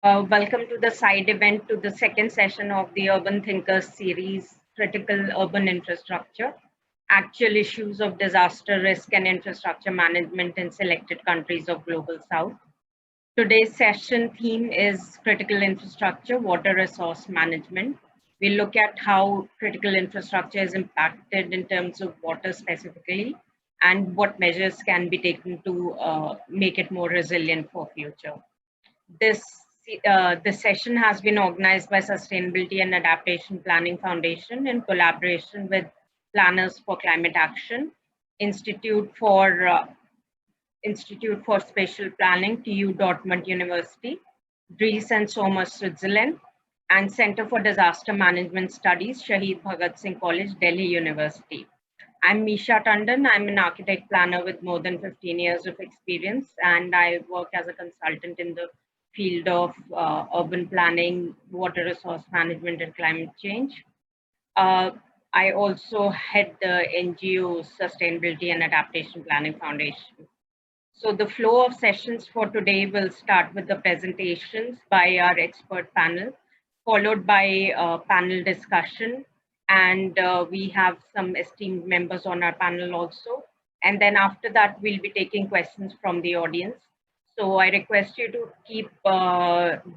Welcome to the side event to the second session of the Urban Thinkers series, Critical Urban Infrastructure, Actual Issues of Disaster Risk and Infrastructure Management in Selected Countries of Global South. Today's session theme is Critical Infrastructure, Water Resource Management. We look at how critical infrastructure is impacted in terms of water specifically and what measures can be taken to make it more resilient for future. This this session has been organized by Sustainability and Adaptation Planning Foundation in collaboration with Planners for Climate Action, Institute for uh, Institute for Spatial Planning, TU Dortmund University, Dries and Somers, Switzerland, and Center for Disaster Management Studies, Shahid Bhagat Singh College, Delhi University. I'm Misha Tandon. I'm an architect planner with more than 15 years of experience, and I work as a consultant in the field of urban planning, water resource management, and climate change. Uh, I also head the NGO Sustainability and Adaptation Planning Foundation. So the flow of sessions for today will start with the presentations by our expert panel, followed by a panel discussion. And we have some esteemed members on our panel also. And then after that, we'll be taking questions from the audience. So I request you to keep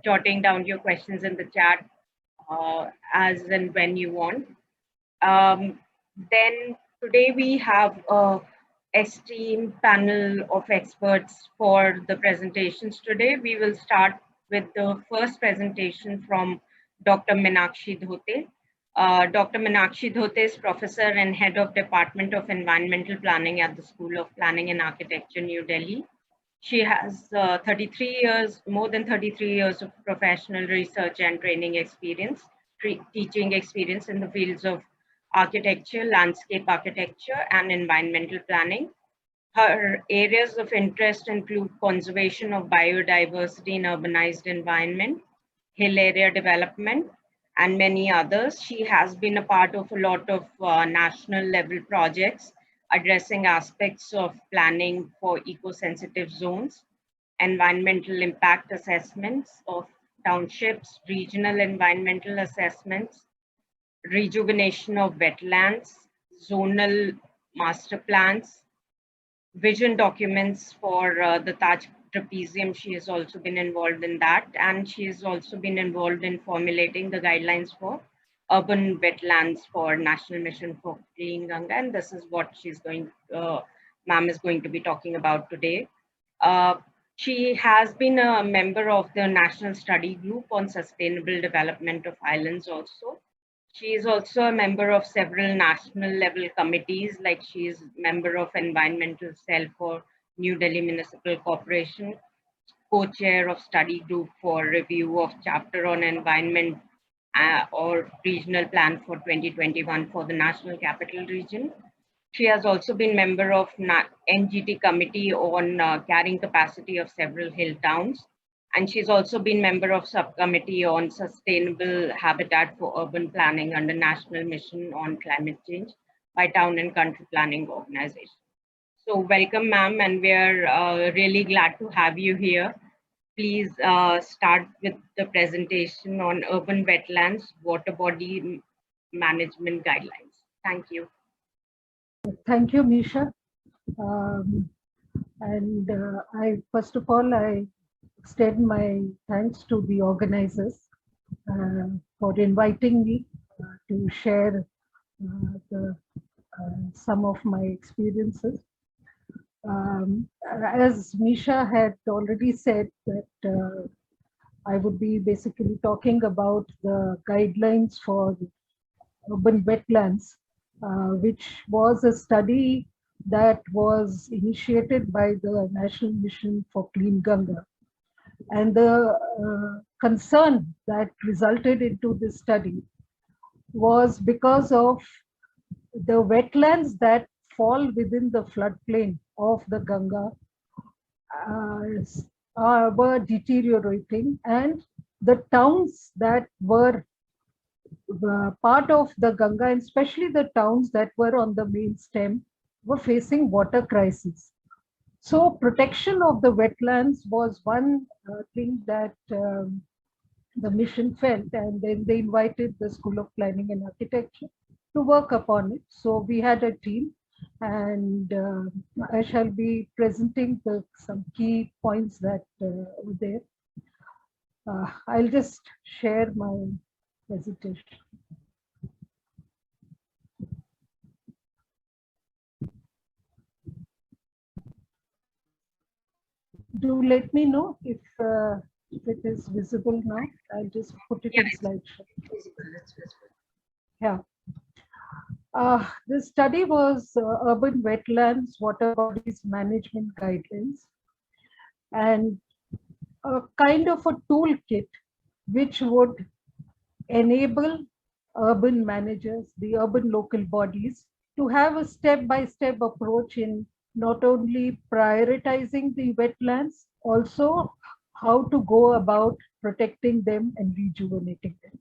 jotting down your questions in the chat as and when you want. Um, then today we have a esteemed panel of experts for the presentations today. We will start with the first presentation from Dr. Meenakshi Dhote. Dr. Meenakshi Dhote is professor and head of Department of Environmental Planning at the School of Planning and Architecture, New Delhi. She has 33 years, more than 33 years of professional research and training experience, teaching experience in the fields of architecture, landscape architecture, and environmental planning. Her areas of interest include conservation of biodiversity in urbanized environment, hill area development, and many others. She has been a part of a lot of national level projects addressing aspects of planning for eco-sensitive zones, environmental impact assessments of townships, regional environmental assessments, rejuvenation of wetlands, zonal master plans, vision documents for the Taj Trapezium. She has also been involved in that, and she has also been involved in formulating the guidelines for urban wetlands for National Mission for Clean Ganga, and this is what ma'am is going to be talking about today. Uh, she has been a member of the National Study Group on Sustainable Development of Islands also. She is also a member of several national level committees, like she is member of Environmental Cell for New Delhi Municipal Corporation, co-chair of Study Group for Review of Chapter on Environment or Regional Plan for 2021 for the National Capital Region. She has also been member of NGT committee on carrying capacity of several hill towns. And she's also been member of subcommittee on sustainable habitat for urban planning under National Mission on Climate Change by Town and Country Planning Organization. So welcome, ma'am, and we're really glad to have you here. Please start with the presentation on urban wetlands, water body management guidelines. Thank you. Thank you, Misha. Um, and I first of all, I extend my thanks to the organizers for inviting me to share some of my experiences. As Misha had already said, that I would be basically talking about the guidelines for urban wetlands, which was a study that was initiated by the National Mission for Clean Ganga. And the concern that resulted into this study was because of the wetlands that fall within the floodplain of the Ganga were deteriorating, and the towns that were part of the Ganga, and especially the towns that were on the main stem, were facing water crisis. So protection of the wetlands was one thing that the mission felt, and then they invited the School of Planning and Architecture to work upon it. So we had a team, and I shall be presenting some key points that were there. I'll just share my presentation. Do let me know if it is visible now. I'll just put it in slideshow. It's visible. Yeah. The study was Urban Wetlands Water Bodies Management Guidelines, and a kind of a toolkit which would enable urban managers, the urban local bodies, to have a step-by-step approach in not only prioritizing the wetlands, also how to go about protecting them and rejuvenating them.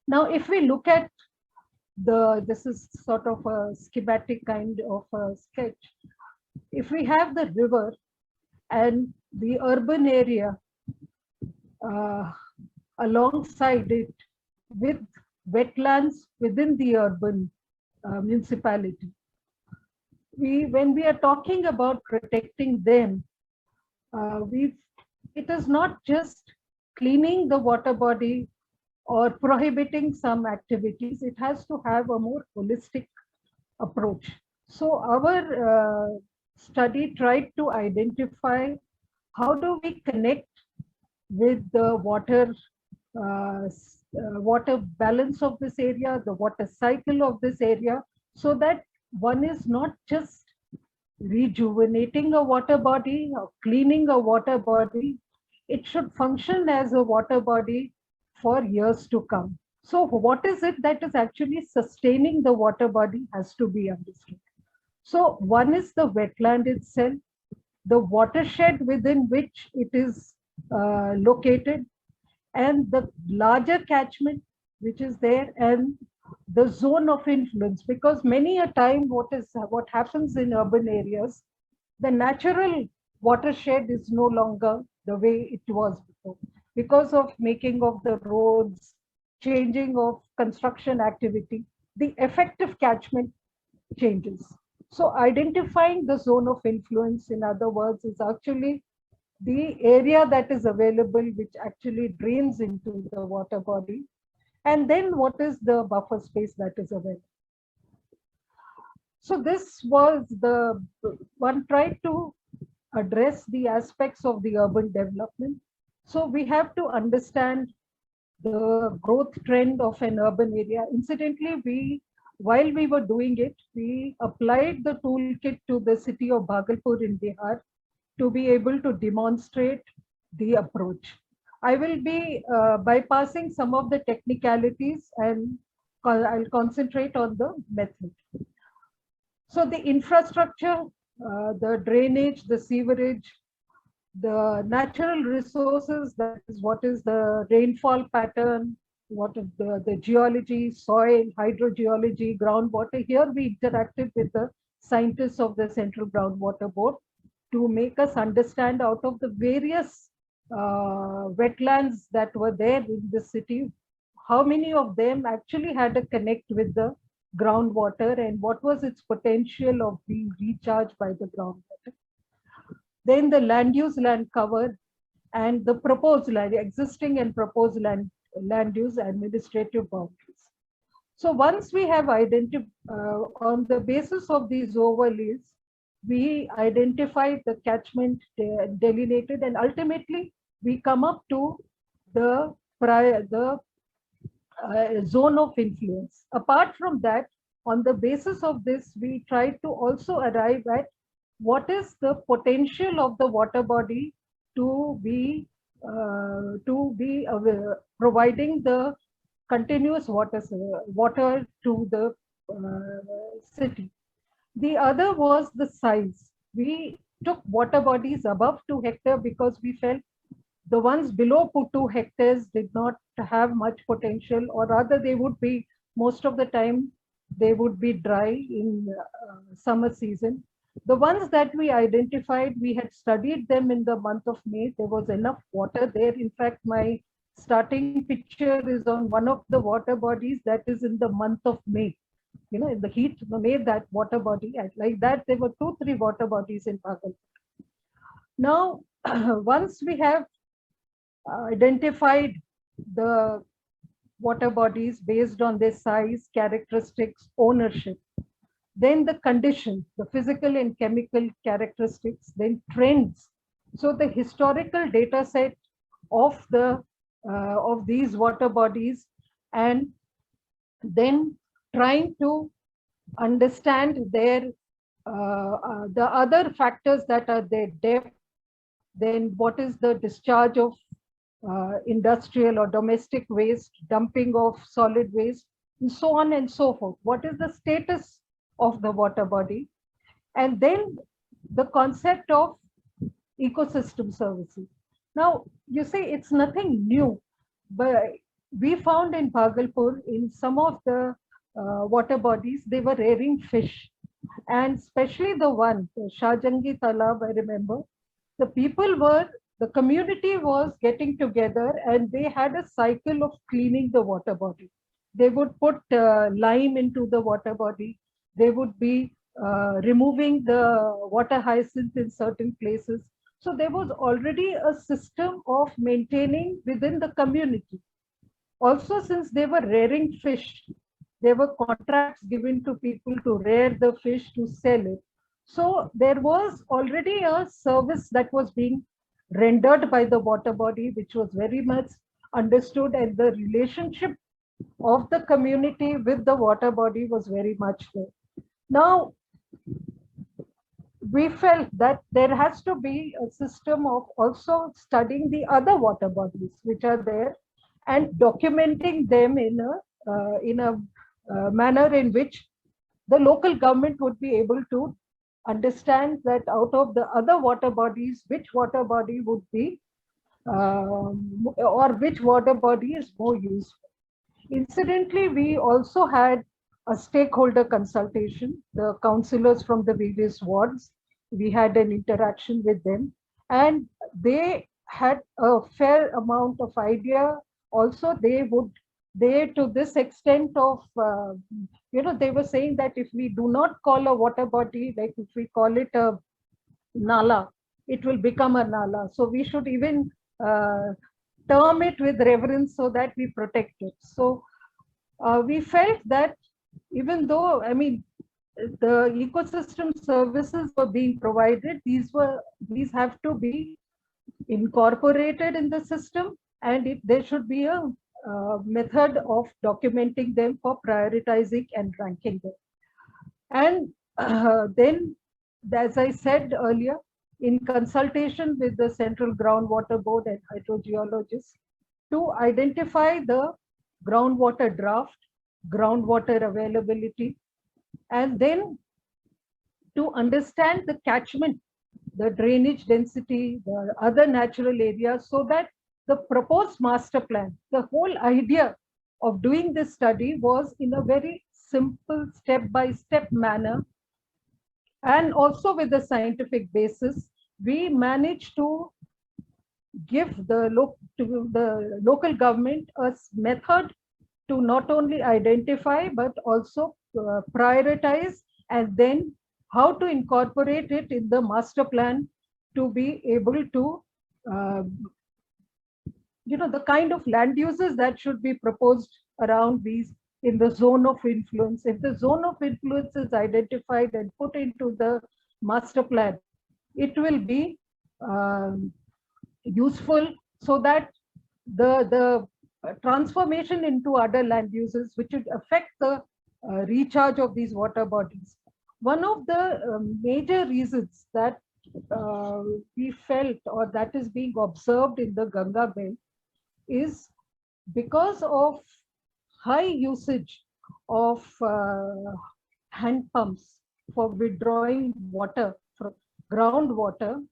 Now, if we look at this is sort of a schematic kind of a sketch. If we have the river and the urban area alongside it with wetlands within the urban municipality, when we are talking about protecting them, it is not just cleaning the water body or prohibiting some activities. It has to have a more holistic approach. So our study tried to identify how do we connect with the water balance of this area, the water cycle of this area, so that one is not just rejuvenating a water body or cleaning a water body. It should function as a water body for years to come. So what is it that is actually sustaining the water body has to be understood. So one is the wetland itself, the watershed within which it is located, and the larger catchment which is there, and the zone of influence. Because many a time what happens in urban areas, the natural watershed is no longer the way it was before because of making of the roads, changing of construction activity. The effective catchment changes. So identifying the zone of influence, in other words, is actually the area that is available which actually drains into the water body, and then what is the buffer space that is available. So this was the one tried to address the aspects of the urban development. So we have to understand the growth trend of an urban area. Incidentally, while we were doing it, we applied the toolkit to the city of Bhagalpur in Bihar to be able to demonstrate the approach. I will be bypassing some of the technicalities, and I'll concentrate on the method. So the infrastructure, the drainage, the sewerage, the natural resources, that is what is the rainfall pattern, what is the geology, soil, hydrogeology, groundwater. Here we interacted with the scientists of the Central Groundwater Board to make us understand, out of the various wetlands that were there in the city, how many of them actually had a connect with the groundwater and what was its potential of being recharged by the groundwater. Then the land use, land cover, and the proposed land, existing and proposed land use administrative boundaries. So once we have identified, on the basis of these overlays, we identified the catchment delineated, and ultimately we come up to the zone of influence. Apart from that, on the basis of this, we try to also arrive at what is the potential of the water body to be providing the continuous water to the city. The other was the size. We took water bodies above 2 hectares because we felt the ones below 2 hectares did not have much potential, or rather they would be, most of the time, they would be dry in summer season. The ones that we identified, we had studied them in the month of May. There was enough water there. In fact, my starting picture is on one of the water bodies that is in the month of May. You know, in the heat, May, that water body, like that, there were 2, 3 water bodies in Bhagalpur. Now, once we have identified the water bodies based on their size, characteristics, ownership, then the condition, the physical and chemical characteristics, then trends. So the historical data set of these water bodies, and then trying to understand their the other factors that are their depth, then what is the discharge of industrial or domestic waste, dumping of solid waste, and so on and so forth. What is the status of the water body? And then the concept of ecosystem services. Now, you say it's nothing new, but we found in Bhagalpur, in some of the water bodies, they were rearing fish. And especially the one, the Shahjangi Talab, I remember, the community was getting together and they had a cycle of cleaning the water body. They would put lime into the water body. They would be removing the water hyacinth in certain places. So there was already a system of maintaining within the community. Also, since they were rearing fish, there were contracts given to people to rear the fish to sell it. So there was already a service that was being rendered by the water body, which was very much understood, and the relationship of the community with the water body was very much there. Now, we felt that there has to be a system of also studying the other water bodies which are there and documenting them in a manner in which the local government would be able to understand that out of the other water bodies, which water body would be or which water body is more useful. Incidentally, we also had a stakeholder consultation, the councillors from the various wards. We had an interaction with them, and they had a fair amount of idea. Also, they to this extent of, they were saying that if we do not call a water body, like if we call it a nala, it will become a nala. So we should even term it with reverence so that we protect it. So we felt that even though, the ecosystem services were being provided, these have to be incorporated in the system, and there should be a method of documenting them for prioritizing and ranking them. And then, as I said earlier, in consultation with the Central Groundwater Board and hydrogeologists, to identify the groundwater draft, groundwater availability, and then to understand the catchment, the drainage density, the other natural areas, so that the proposed master plan, the whole idea of doing this study was in a very simple step-by-step manner, and also with a scientific basis. We managed to give the local government a method to not only identify but also prioritize, and then how to incorporate it in the master plan to be able to the kind of land uses that should be proposed around these in the zone of influence. If the zone of influence is identified and put into the master plan, it will be useful, so that the transformation into other land uses which would affect the recharge of these water bodies. One of the major reasons that we felt, or that is being observed in the Ganga belt, is because of high usage of hand pumps for withdrawing water from groundwater.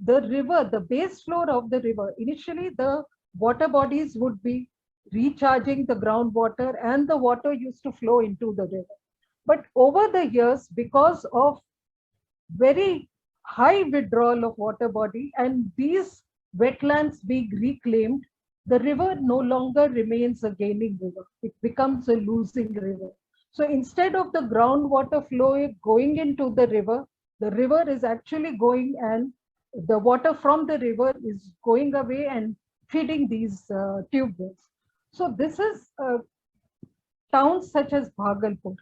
The river, the base flow of the river, initially the water bodies would be recharging the groundwater and the water used to flow into the river. But over the years, because of very high withdrawal of water body and these wetlands being reclaimed, the river no longer remains a gaining river. It becomes a losing river. So instead of the groundwater flow going into the river is actually going, and the water from the river is going away and feeding these tube wells. So this is towns such as Bhagalpur,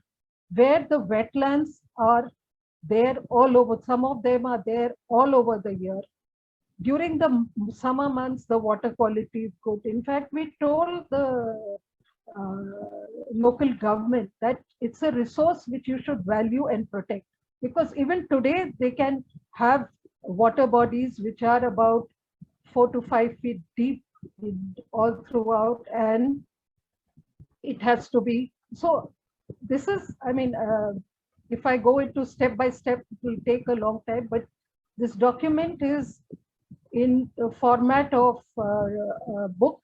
where the wetlands are there all over. Some of them are there all over the year. During the summer months, the water quality is good. In fact, we told the local government that it's a resource which you should value and protect, because even today they can have water bodies which are about 4 to 5 feet deep all throughout, and it has to be so. This is, I mean, if I go into step by step, it will take a long time, but this document is in the format of a book,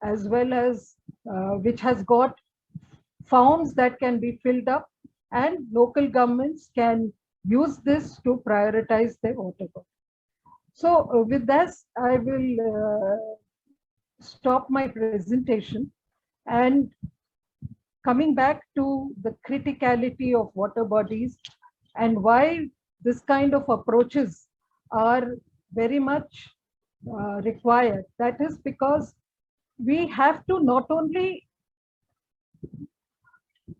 as well as which has got forms that can be filled up, and local governments can use this to prioritize their water quality. So with this, I will stop my presentation, and coming back to the criticality of water bodies and why this kind of approaches are very much required. That is because we have to not only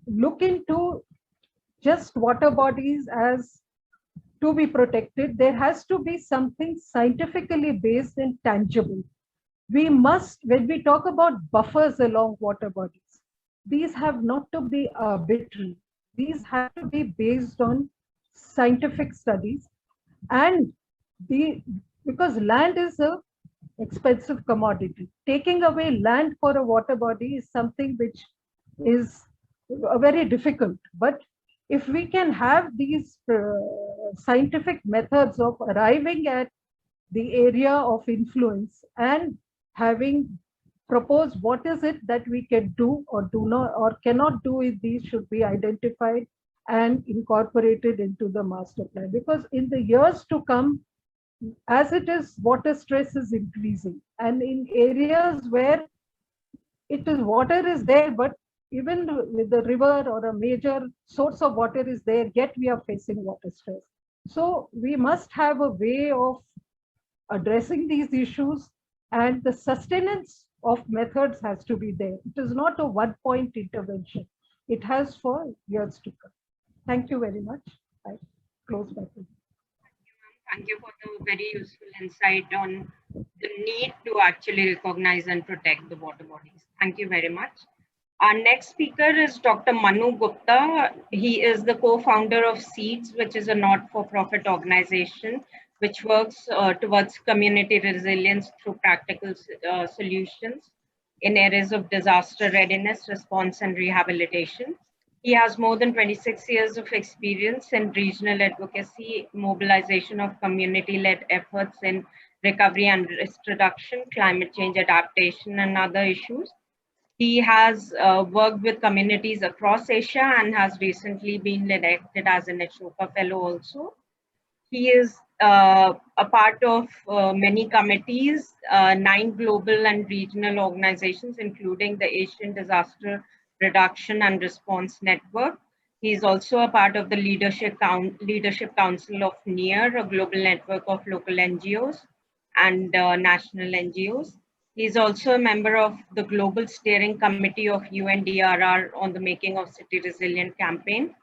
look into just water bodies as to be protected, there has to be something scientifically based and tangible. We must, when we talk about buffers along water bodies, these have not to be arbitrary. These have to be based on scientific studies, and because land is a expensive commodity. Taking away land for a water body is something which is very difficult. But if we can have these scientific methods of arriving at the area of influence and having proposed what is it that we can do or do not or cannot do, if these should be identified and incorporated into the master plan. Because in the years to come, as it is, water stress is increasing, and in areas where it is water is there, but even with the river or a major source of water is there, yet we are facing water stress. So we must have a way of addressing these issues, and the sustenance of methods has to be there. It is not a one-point intervention. It has for years to come. Thank you very much. I close my presentation. Thank you for the very useful insight on the need to actually recognize and protect the water bodies. Thank you very much. Our next speaker is Dr. Manu Gupta. He is the co-founder of SEEDS, which is a not-for-profit organization which works towards community resilience through practical solutions in areas of disaster readiness, response, and rehabilitation. He has more than 26 years of experience in regional advocacy, mobilization of community-led efforts in recovery and risk reduction, climate change adaptation, and other issues. He has worked with communities across Asia and has recently been elected as an Ashoka Fellow also. He is a part of many committees, 9 global and regional organizations, including the Asian Disaster Reduction and Response Network. He is also a part of the Leadership Council of NEAR, a global network of local NGOs and national NGOs. He is also a member of the Global Steering Committee of UNDRR on the Making of City Resilient campaign.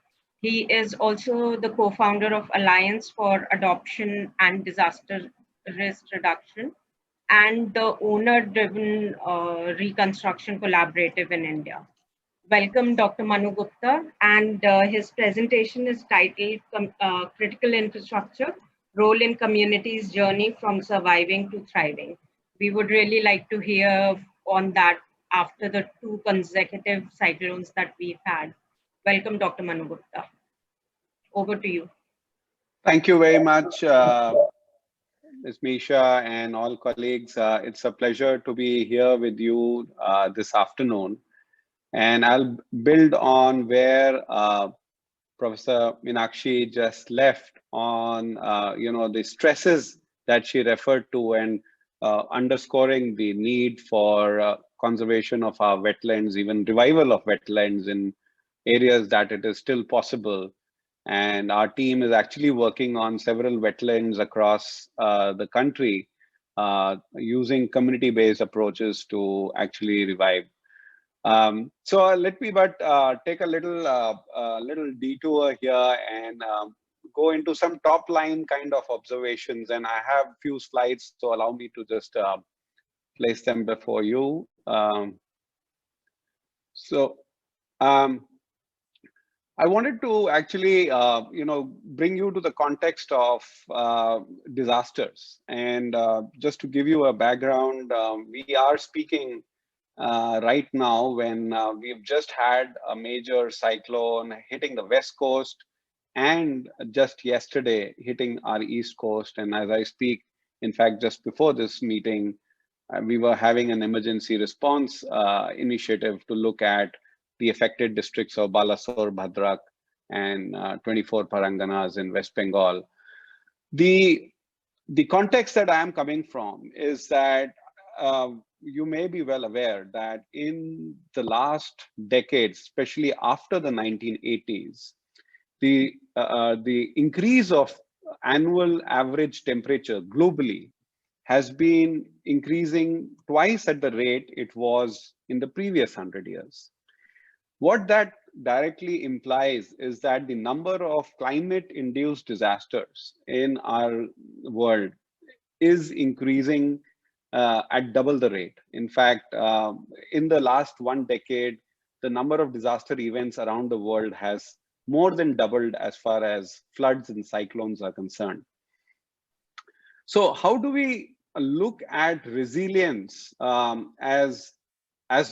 He is also the co-founder of Alliance for Adoption and Disaster Risk Reduction and the owner-driven Reconstruction Collaborative in India. Welcome, Dr. Manu Gupta, and his presentation is titled Critical Infrastructure, Role in Communities' Journey from Surviving to Thriving. We would really like to hear on that after the 2 consecutive cyclones that we've had. Welcome, Dr. Manu Gupta. Over to you. Thank you very much, Ms. Misha and all colleagues. It's a pleasure to be here with you this afternoon. And I'll build on where Professor Meenakshi just left on, the stresses that she referred to and underscoring the need for conservation of our wetlands, even revival of wetlands in areas that it is still possible. And our team is actually working on several wetlands across the country using community-based approaches to actually revive. So let me take a little detour here and go into some top line kind of observations. And I have a few slides, so allow me to just place them before you. I wanted to actually, bring you to the context of disasters. And just to give you a background, we are speaking right now when we've just had a major cyclone hitting the West Coast and just yesterday hitting our East Coast. And as I speak, in fact, just before this meeting, we were having an emergency response initiative to look at the affected districts of Balasore, Bhadrak, and 24 Paranganas in West Bengal. The context that I am coming from is that you may be well aware that in the last decades, especially after the 1980s, the increase of annual average temperature globally has been increasing twice at the rate it was in the previous 100 years. What that directly implies is that the number of climate-induced disasters in our world is increasing at double the rate. In fact, in the last 1 decade, the number of disaster events around the world has more than doubled as far as floods and cyclones are concerned. So how do we look at resilience as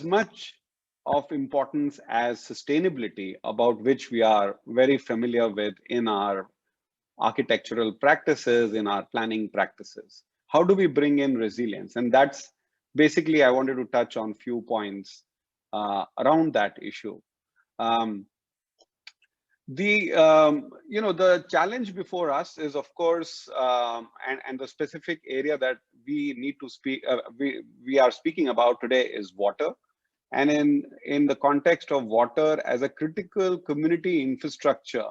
much of importance as sustainability, about which we are very familiar with in our architectural practices, in our planning practices? How do we bring in resilience? And that's basically, I wanted to touch on a few points around that issue. The challenge before us is, of course, and the specific area that we need to speak, we are speaking about today is water. And in the context of water as a critical community infrastructure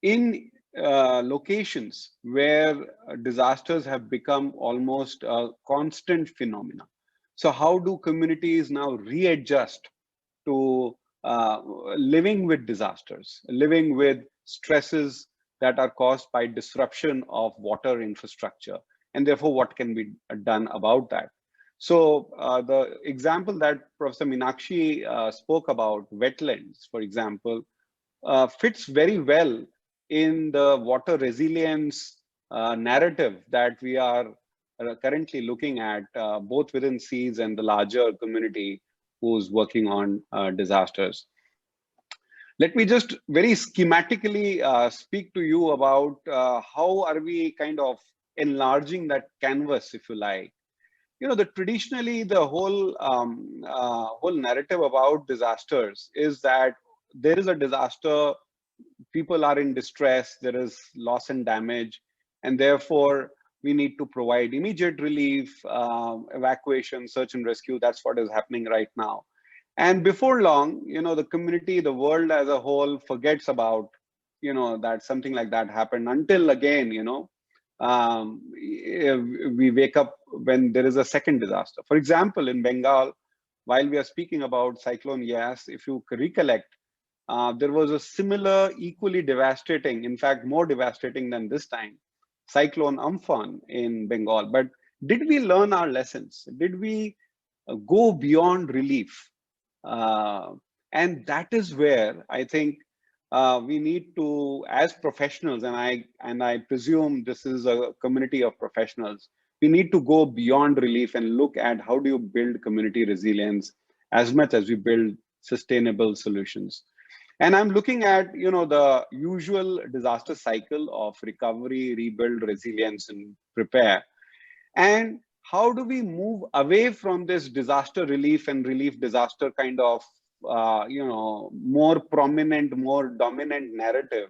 in locations where disasters have become almost a constant phenomenon. So how do communities now readjust to living with disasters, living with stresses that are caused by disruption of water infrastructure, and therefore what can be done about that? So the example that Professor Meenakshi spoke about, wetlands, for example, fits very well in the water resilience narrative that we are currently looking at, both within SEES and the larger community who's working on disasters. Let me just very schematically speak to you about how are we kind of enlarging that canvas, if you like. You know, traditionally the whole narrative about disasters is that there is a disaster, people are in distress, there is loss and damage, and therefore we need to provide immediate relief, evacuation, search and rescue. That's what is happening right now. And before long, you know, the community, the world as a whole forgets about, you know, that something like that happened, until again, you know, we wake up when there is a second disaster. For example, in Bengal, while we are speaking about Cyclone Yas, if you recollect, there was a similar, equally devastating, in fact, more devastating than this time, Cyclone Amphan in Bengal. But did we learn our lessons? Did we go beyond relief? And that is where I think we need to, as professionals, and I presume this is a community of professionals, we need to go beyond relief and look at how do you build community resilience as much as we build sustainable solutions. And I'm looking at, you know, the usual disaster cycle of recovery, rebuild, resilience, and prepare. And how do we move away from this disaster relief and relief disaster kind of, more prominent, more dominant narrative,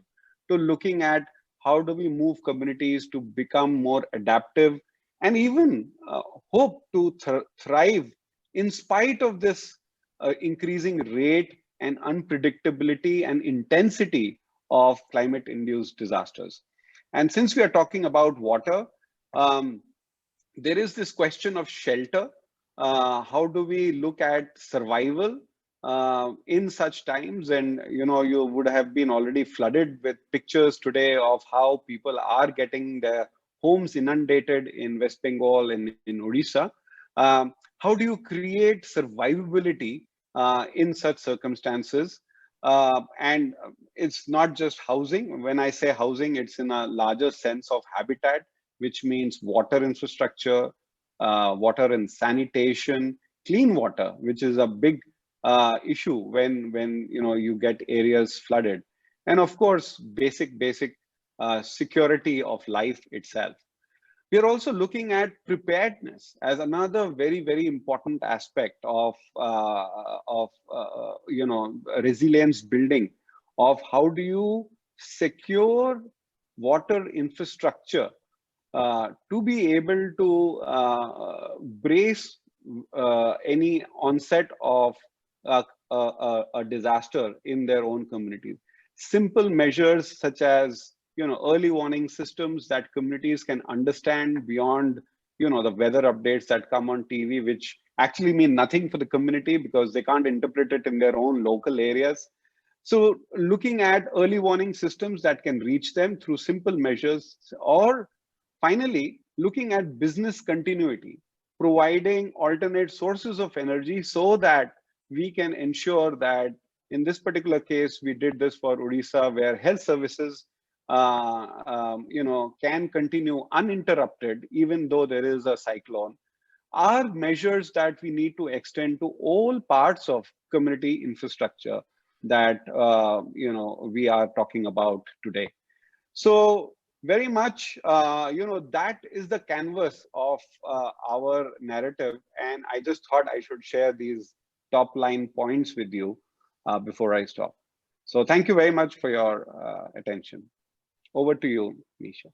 to looking at how do we move communities to become more adaptive and even hope to thrive in spite of this increasing rate and unpredictability and intensity of climate-induced disasters. And since we are talking about water, there is this question of shelter. How do we look at survival in such times? And you would have been already flooded with pictures today of how people are getting their homes inundated in West Bengal and in Odisha. How do you create survivability in such circumstances? And it's not just housing. When I say housing, it's in a larger sense of habitat, which means water infrastructure, water and sanitation, clean water, which is a big issue when you get areas flooded, and of course basic security of life itself. We are also looking at preparedness as another very important aspect of resilience building, of how do you secure water infrastructure to be able to brace any onset of a disaster in their own communities. Simple measures such as early warning systems that communities can understand beyond the weather updates that come on TV, which actually mean nothing for the community because they can't interpret it in their own local areas. So looking at early warning systems that can reach them through simple measures, or finally looking at business continuity, providing alternate sources of energy so that we can ensure that in this particular case, we did this for Odisha, where health services can continue uninterrupted even though there is a cyclone, are measures that we need to extend to all parts of community infrastructure that we are talking about today. So very much that is the canvas of our narrative, and I just thought I should share these top line points with you before I stop. So thank you very much for your attention. Over to you, Nisha.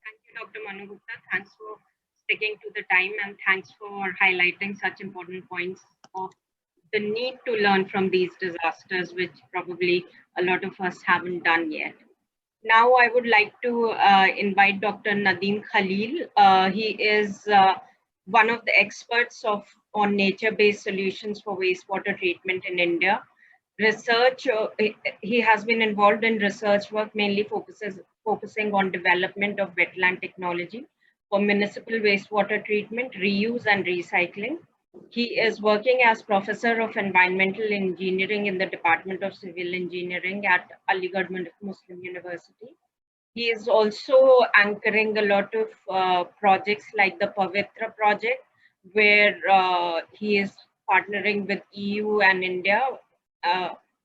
Thank you, Dr. Manu Gupta. Thanks for sticking to the time, and thanks for highlighting such important points of the need to learn from these disasters, which probably a lot of us haven't done yet. Now I would like to invite Dr. Nadeem Khalil. He is one of the experts on nature-based solutions for wastewater treatment in India. Research, he has been involved in research work mainly focusing on development of wetland technology for municipal wastewater treatment, reuse and recycling. He is working as Professor of Environmental Engineering in the Department of Civil Engineering at Aligarh Muslim University. He is also anchoring a lot of projects like the Pavitra project, where he is partnering with EU and India,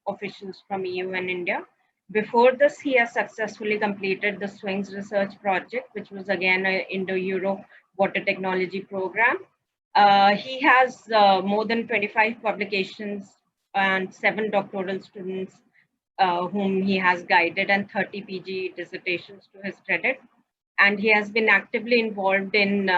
officials from EU and India. Before this, he has successfully completed the SWINGS research project, which was again an Indo-Europe water technology program. He has more than 25 publications and 7 doctoral students whom he has guided, and 30 PG dissertations to his credit. And he has been actively involved in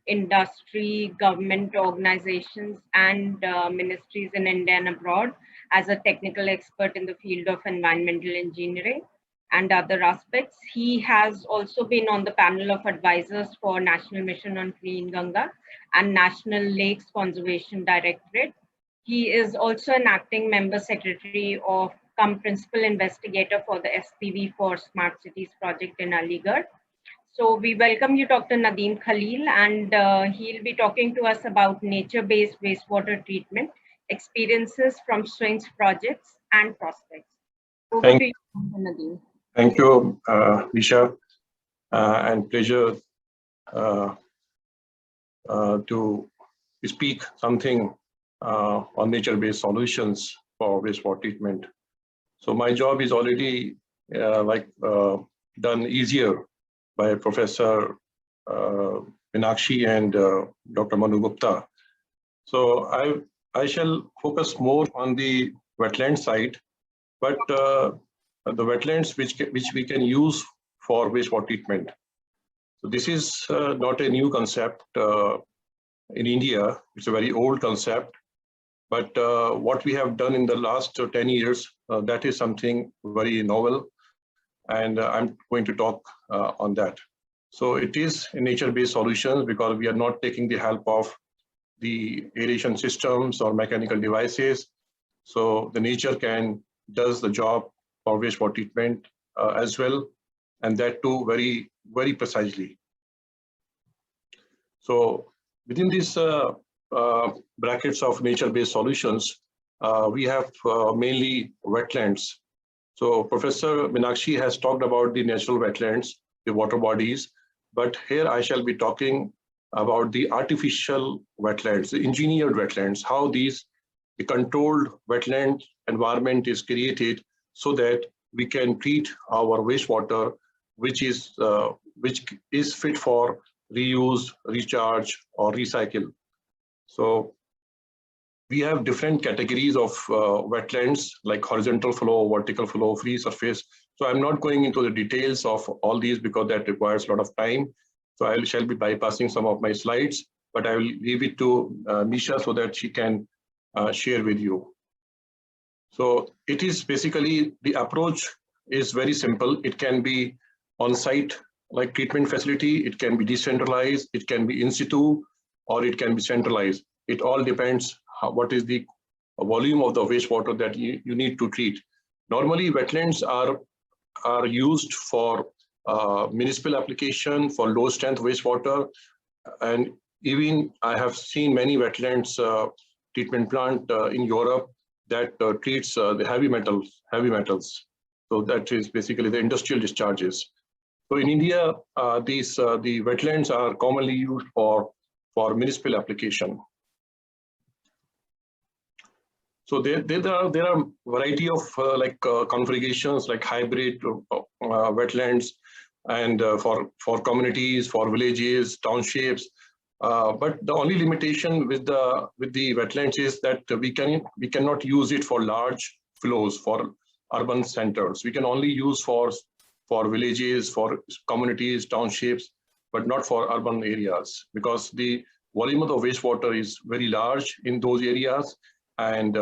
industry, government organizations, and ministries in India and abroad as a technical expert in the field of environmental engineering and other aspects. He has also been on the panel of advisors for National Mission on Clean Ganga and National Lakes Conservation Directorate. He is also an acting member secretary of principal investigator for the SPV for Smart Cities project in Aligarh. So we welcome you, Dr. Nadeem Khalil, and he'll be talking to us about nature-based wastewater treatment, experiences from SWINGS projects and prospects. Over to you, Dr. Nadeem. Thank you, Nisha, and pleasure to speak something on nature-based solutions for wastewater treatment. So my job is already done easier by Professor Meenakshi and Dr. Manu Gupta. So I shall focus more on the wetland side, but the wetlands which we can use for wastewater treatment. So this is not a new concept in India. It's a very old concept. But what we have done in the last 10 years, that is something very novel. And I'm going to talk on that. So it is a nature-based solutions because we are not taking the help of the aeration systems or mechanical devices. So the nature does the job for wastewater treatment as well, and that too very, very precisely. So within these brackets of nature-based solutions, we have mainly wetlands. So Professor Meenakshi has talked about the natural wetlands, the water bodies, but here I shall be talking about the artificial wetlands, the engineered wetlands, how the controlled wetland environment is created so that we can treat our wastewater, which is fit for reuse, recharge, or recycle. So we have different categories of wetlands like horizontal flow, vertical flow, free surface. So I'm not going into the details of all these because that requires a lot of time. So I shall be bypassing some of my slides, but I will leave it to Misha so that she can share with you. So it is basically, the approach is very simple. It can be on-site like treatment facility, it can be decentralized, it can be in situ, or it can be centralized. It all depends what is the volume of the wastewater that you need to treat. Normally, wetlands are used for municipal application, for low strength wastewater. And even I have seen many wetlands treatment plant in Europe that treats the heavy metals. So that is basically the industrial discharges. So in India, the wetlands are commonly used for municipal application. So there are variety of configurations like hybrid wetlands and for communities, for villages, townships. But the only limitation with the wetlands is that we cannot use it for large flows for urban centers. We can only use for villages, for communities, townships, but not for urban areas because the volume of the wastewater is very large in those areas. And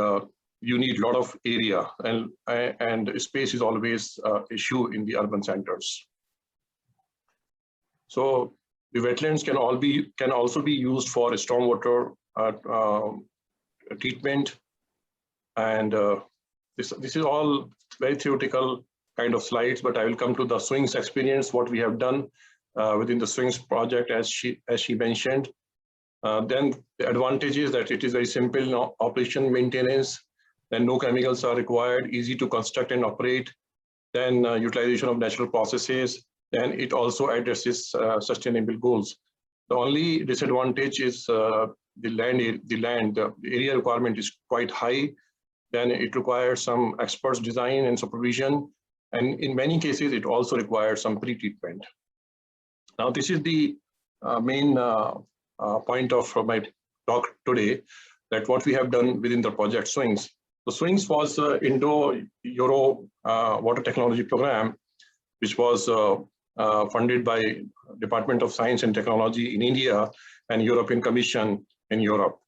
you need a lot of area, and space is always an issue in the urban centers. So the wetlands can also be used for stormwater treatment, and this is all very theoretical kind of slides. But I will come to the SWINGS experience, what we have done within the SWINGS project, as she mentioned. Then the advantage is that it is very simple operation maintenance, then no chemicals are required, easy to construct and operate, then utilization of natural processes, then it also addresses sustainable goals. The only disadvantage is the area requirement is quite high, then it requires some experts design and supervision, and in many cases it also requires some pre-treatment. Now this is the main point of my talk today, that what we have done within the project SWINGS. So SWINGS was Indo-Euro water technology program, which was funded by Department of Science and Technology in India and European Commission in Europe.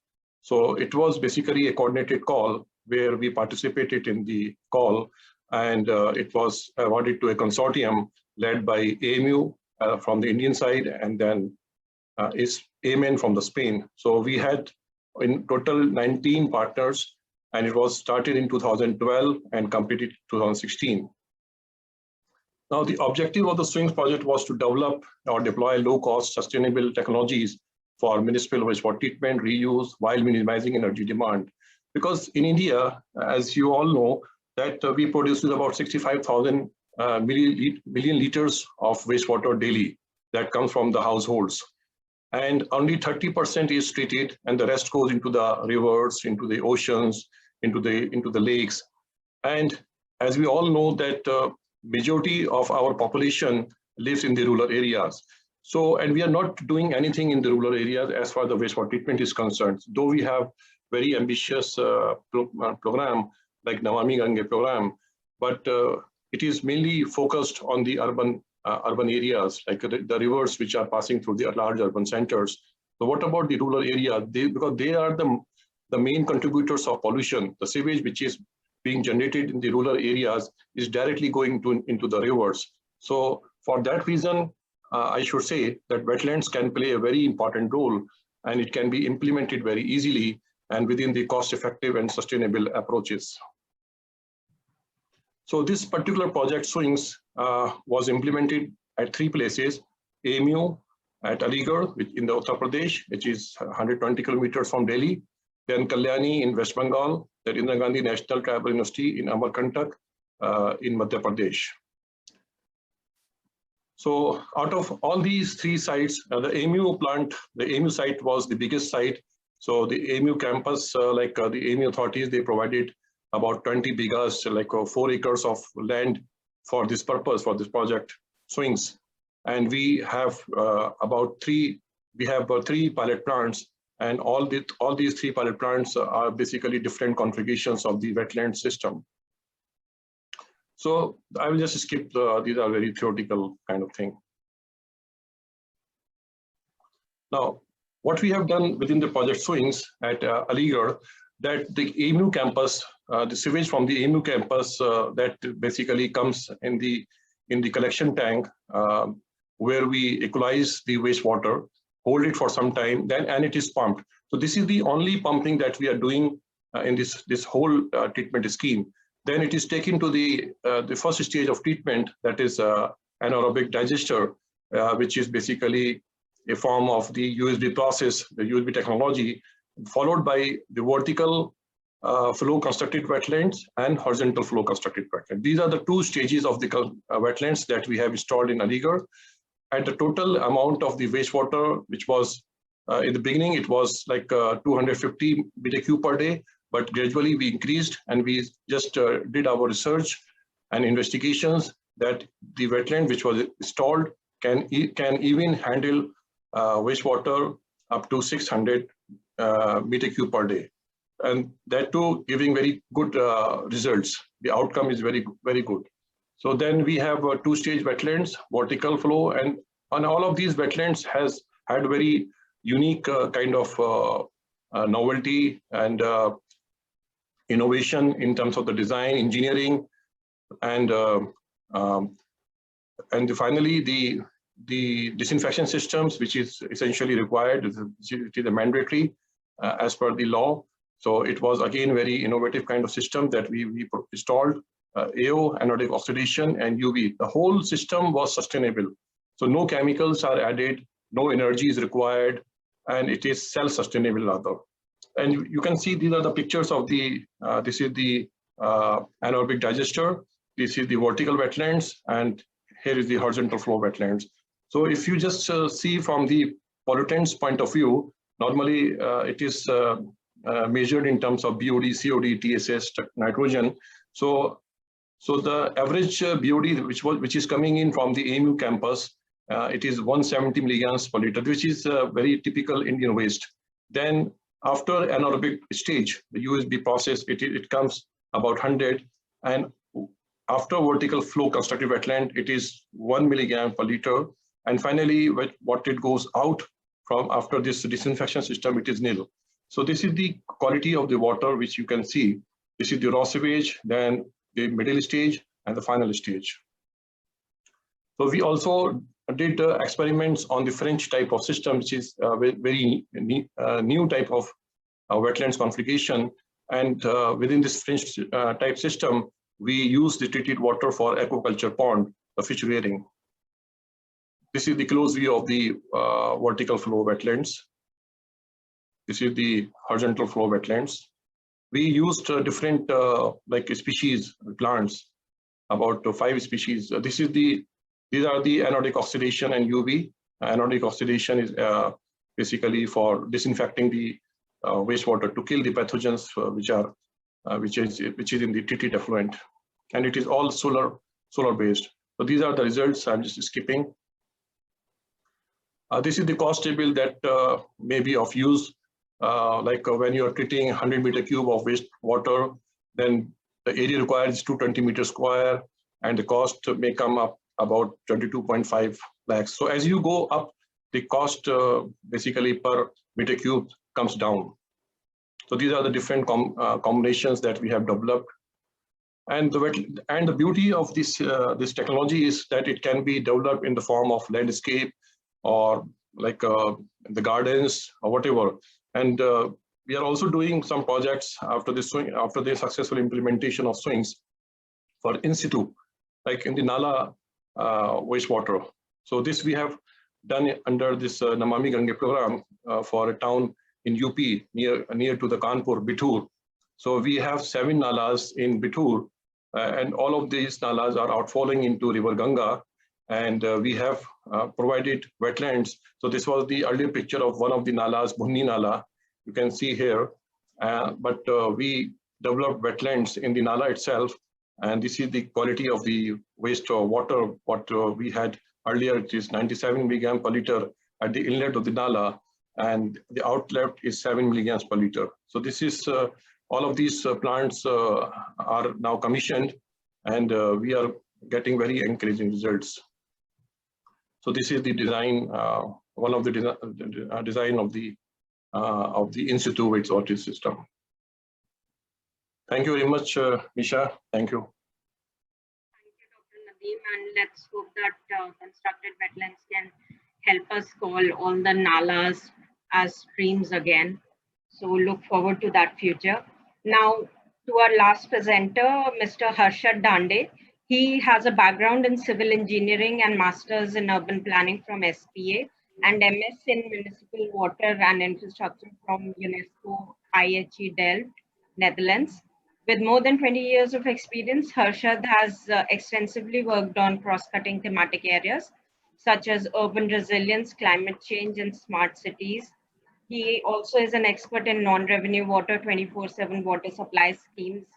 So it was basically a coordinated call where we participated in the call, and it was awarded to a consortium led by AMU from the Indian side, and then is AMEN from the Spain. So we had in total 19 partners, and it was started in 2012 and completed in 2016. Now the objective of the SWINGS project was to develop or deploy low-cost sustainable technologies for municipal wastewater treatment, reuse, while minimizing energy demand. Because in India, as you all know, that we produce about 65,000 million liters of wastewater daily that comes from the households. And only 30% is treated, and the rest goes into the rivers, into the oceans, into the lakes. And as we all know that majority of our population lives in the rural areas. So, and we are not doing anything in the rural areas as far as the wastewater treatment is concerned. Though we have very ambitious program like Namami Gange program, but it is mainly focused on the urban urban areas, like the rivers which are passing through the large urban centers. So what about the rural area? Because they are the main contributors of pollution. The sewage which is being generated in the rural areas is directly going into the rivers. So for that reason, I should say that wetlands can play a very important role, and it can be implemented very easily and within the cost-effective and sustainable approaches. So this particular project SWINGS was implemented at 3 places: AMU at Aligarh in the Uttar Pradesh, which is 120 kilometers from Delhi, then Kalyani in West Bengal, the Indira Gandhi National Tribal University in Amarkantak in Madhya Pradesh. So out of all these 3 sites, the AMU site was the biggest site. So the AMU campus, the AMU authorities, they provided about 20 bighas, 4 acres of land for this purpose, for this project SWINGS. And we have three pilot plants, and all these 3 pilot plants are basically different configurations of the wetland system. So I will just skip these are very theoretical kind of thing. Now, what we have done within the project SWINGS at Aligarh, that the AMU campus, the sewage from the AMU campus that basically comes in the collection tank, where we equalize the wastewater, hold it for some time, and it is pumped. So this is the only pumping that we are doing in this whole treatment scheme. Then it is taken to the first stage of treatment, that is anaerobic digester, which is basically a form of the USB process, the USB technology, followed by the vertical flow constructed wetlands and horizontal flow constructed wetlands. These are the 2 stages of the wetlands that we have installed in Aligarh. And the total amount of the wastewater, which was in the beginning, it was like 250 meter cube per day, but gradually we increased, and we just did our research and investigations that the wetland which was installed can even handle wastewater up to 600 meter cube per day, and that too giving very good results. The outcome is very, very good. So then we have 2-stage wetlands, vertical flow, and on all of these wetlands has had very unique kind of novelty and innovation in terms of the design, engineering, and finally the disinfection systems, which is essentially required, it is a mandatory as per the law. So it was again very innovative kind of system that we installed. AO, anaerobic oxidation, and UV. The whole system was sustainable. So no chemicals are added, no energy is required, and it is self-sustainable rather. And you can see these are the pictures of the, this is the anaerobic digester, this is the vertical wetlands, and here is the horizontal flow wetlands. So if you just see from the pollutants point of view, normally it is measured in terms of BOD, COD, TSS, nitrogen. So the average BOD which is coming in from the AMU campus, it is 170 milligrams per liter, which is very typical Indian waste. Then after anaerobic stage, the USB process, it comes about 100, and after vertical flow constructed wetland, it is 1 milligram per liter, and finally what it goes out from after this disinfection system, it is nil. So this is the quality of the water which you can see. This is the raw sewage, then the middle stage, and the final stage. So we also did experiments on the French type of system, which is very new type of wetlands configuration. And within this French type system, we use the treated water for aquaculture pond, the fish rearing. This is the close view of the vertical flow wetlands. This is the horizontal flow wetlands. We used different species, plants, about 5 species. These are the anaerobic oxidation and UV. Anaerobic oxidation is basically for disinfecting the wastewater to kill the pathogens which is in the treated effluent, and it is all solar based. So these are the results. I'm just skipping. This is the cost table that may be of use. When you are treating 100 meter cube of wastewater, then the area required is 220 meters square, and the cost may come up about 22.5 lakhs. So as you go up, the cost basically per meter cube comes down. So these are the different combinations that we have developed. And the beauty of this technology is that it can be developed in the form of landscape or like the gardens or whatever. And we are also doing some projects after the successful implementation of swings for in situ, like in the Nala wastewater. So this we have done under this Namami Gange program for a town in UP near to the Kanpur, Bithur. So we have 7 nalas in Bithur, and all of these nalas are outfalling into River Ganga, and we have provided wetlands. So this was the earlier picture of one of the nalas, Bunni Nala, you can see here. But we developed wetlands in the Nala itself, and this is the quality of the waste water. What we had earlier, it is 97 milligrams per liter at the inlet of the Nala, and the outlet is 7 milligrams per liter. So this is all of these plants are now commissioned, and we are getting very encouraging results. So this is the design, one of the design of the in situ wastewater system. Thank you very much, Misha. Thank you. Thank you, Dr. Nadeem, and let's hope that constructed wetlands can help us call all the nalas as streams again. So look forward to that future. Now to our last presenter, Mr. Harshad Dande. He has a background in civil engineering and masters in urban planning from SPA and MS in municipal water and infrastructure from UNESCO IHE Delft, Netherlands. With more than 20 years of experience, Harshad has extensively worked on cross-cutting thematic areas such as urban resilience, climate change, and smart cities. He also is an expert in non-revenue water 24/7 water supply schemes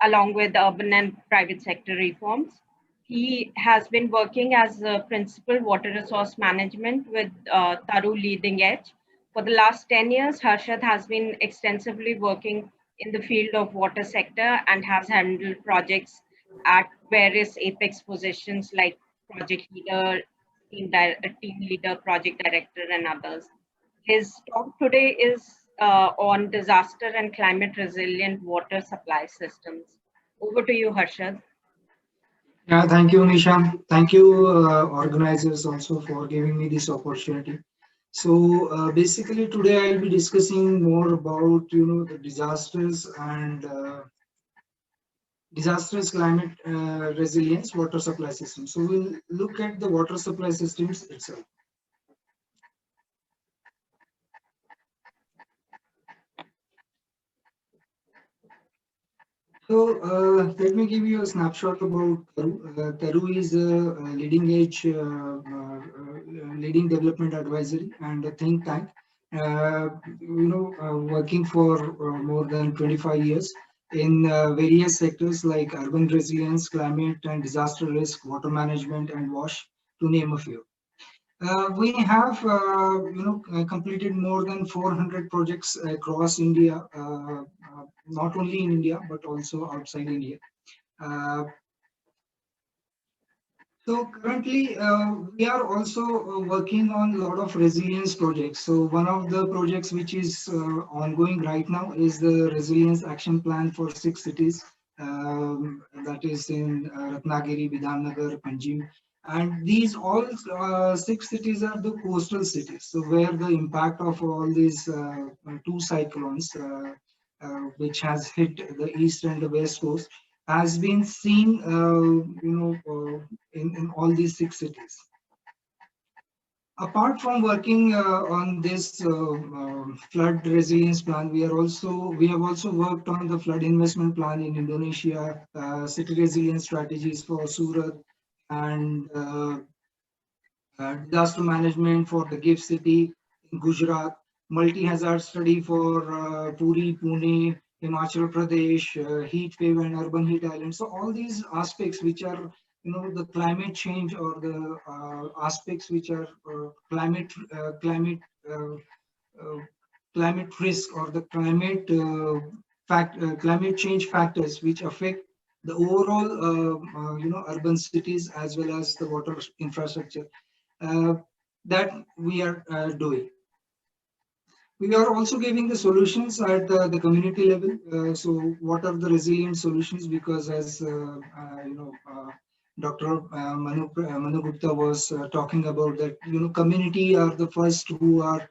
along with urban and private sector reforms. He has been working as a principal water resource management with Taru Leading Edge. For the last 10 years, Harshad has been extensively working in the field of water sector and has handled projects at various apex positions like project leader, team leader, project director, and others. His talk today is on disaster and climate resilient water supply systems. Over to you, Harshad. Yeah, thank you, Nisha. Thank you, organizers, also for giving me this opportunity. So basically, today I'll be discussing more about the disasters and disastrous climate resilience water supply systems. So we'll look at the water supply systems itself. So let me give you a snapshot about Taru. Taru is a leading edge, leading development advisory and a think tank. Working for more than 25 years in various sectors like urban resilience, climate and disaster risk, water management, and WASH, to name a few. We have, completed more than 400 projects across India, not only in India, but also outside India. So currently, we are also working on a lot of resilience projects. So one of the projects which is ongoing right now is the Resilience Action Plan for 6 cities. That is in Ratnagiri, Bidhannagar, Panjim. And these all 6 cities are the coastal cities. So where the impact of all these 2 cyclones, which has hit the east and the west coast, has been seen, in all these 6 cities. Apart from working on this flood resilience plan, we have also worked on the flood investment plan in Indonesia, city resilience strategies for Surat, and disaster management for the GIFT city in Gujarat, multi-hazard study for Puri, Pune, Himachal Pradesh, heat wave and urban heat islands. So all these aspects which are, the climate change or the aspects which are climate risk or the climate change factors which affect the overall urban cities as well as the water infrastructure that we are doing. We are also giving the solutions at the community level. So what are the resilient solutions? Because as Dr. Manu Gupta was talking about that, community are the first who are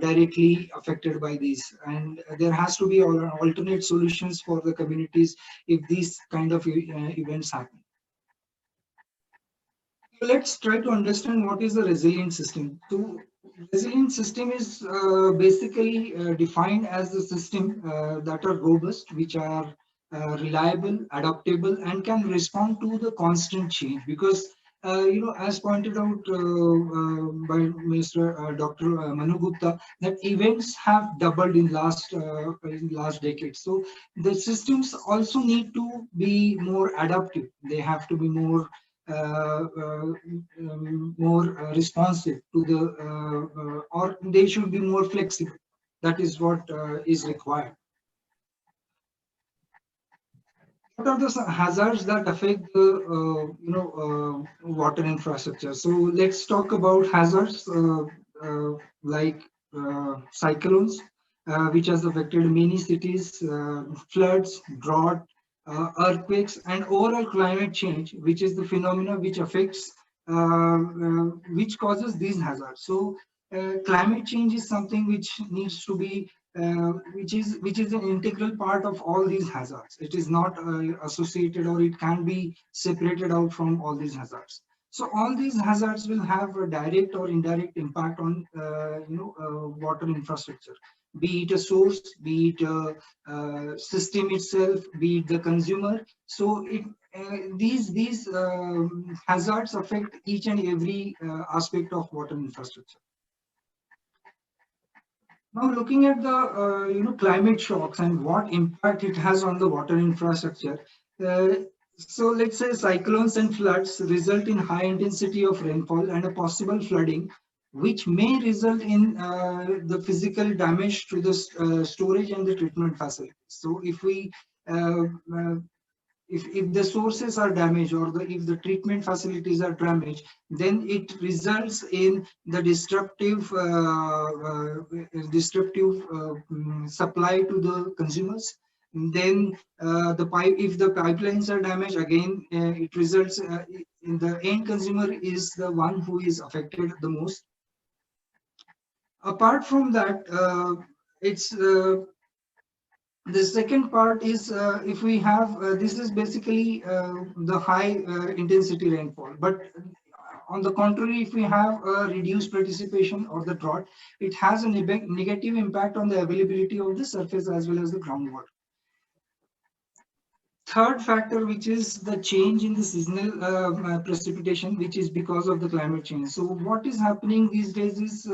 directly affected by these, and there has to be alternate solutions for the communities if these kind of events happen. So let's try to understand what is the resilient system. So resilient system is basically defined as the system that are robust, which are reliable, adaptable, and can respond to the constant change. Because as pointed out by Mr. Dr. Manu Gupta, that events have doubled in last decade. So the systems also need to be more adaptive. They have to be more responsive to the or they should be more flexible. That is what is required. What are the hazards that affect the water infrastructure? So let's talk about hazards like cyclones, which has affected many cities, floods, drought, earthquakes, and overall climate change, which is the phenomena which affects, which causes these hazards. So climate change is something which needs to be which is an integral part of all these hazards. It is not associated, or it can be separated out from all these hazards. So all these hazards will have a direct or indirect impact on water infrastructure, be it a source, be it a system itself, be it the consumer. So these hazards affect each and every aspect of water infrastructure. Now, looking at the climate shocks and what impact it has on the water infrastructure. So let's say cyclones and floods result in high intensity of rainfall and a possible flooding, which may result in the physical damage to the storage and the treatment facilities. So if we if the sources are damaged, or if the treatment facilities are damaged, then it results in the disruptive supply to the consumers. Then if the pipelines are damaged, again it results in the end consumer is the one who is affected the most. Apart from that, it's the second part is if we have this is basically the high intensity rainfall, but on the contrary, if we have reduced precipitation or the drought, it has a negative impact on the availability of the surface as well as the groundwater. Third factor, which is the change in the seasonal precipitation, which is because of the climate change. So what is happening these days is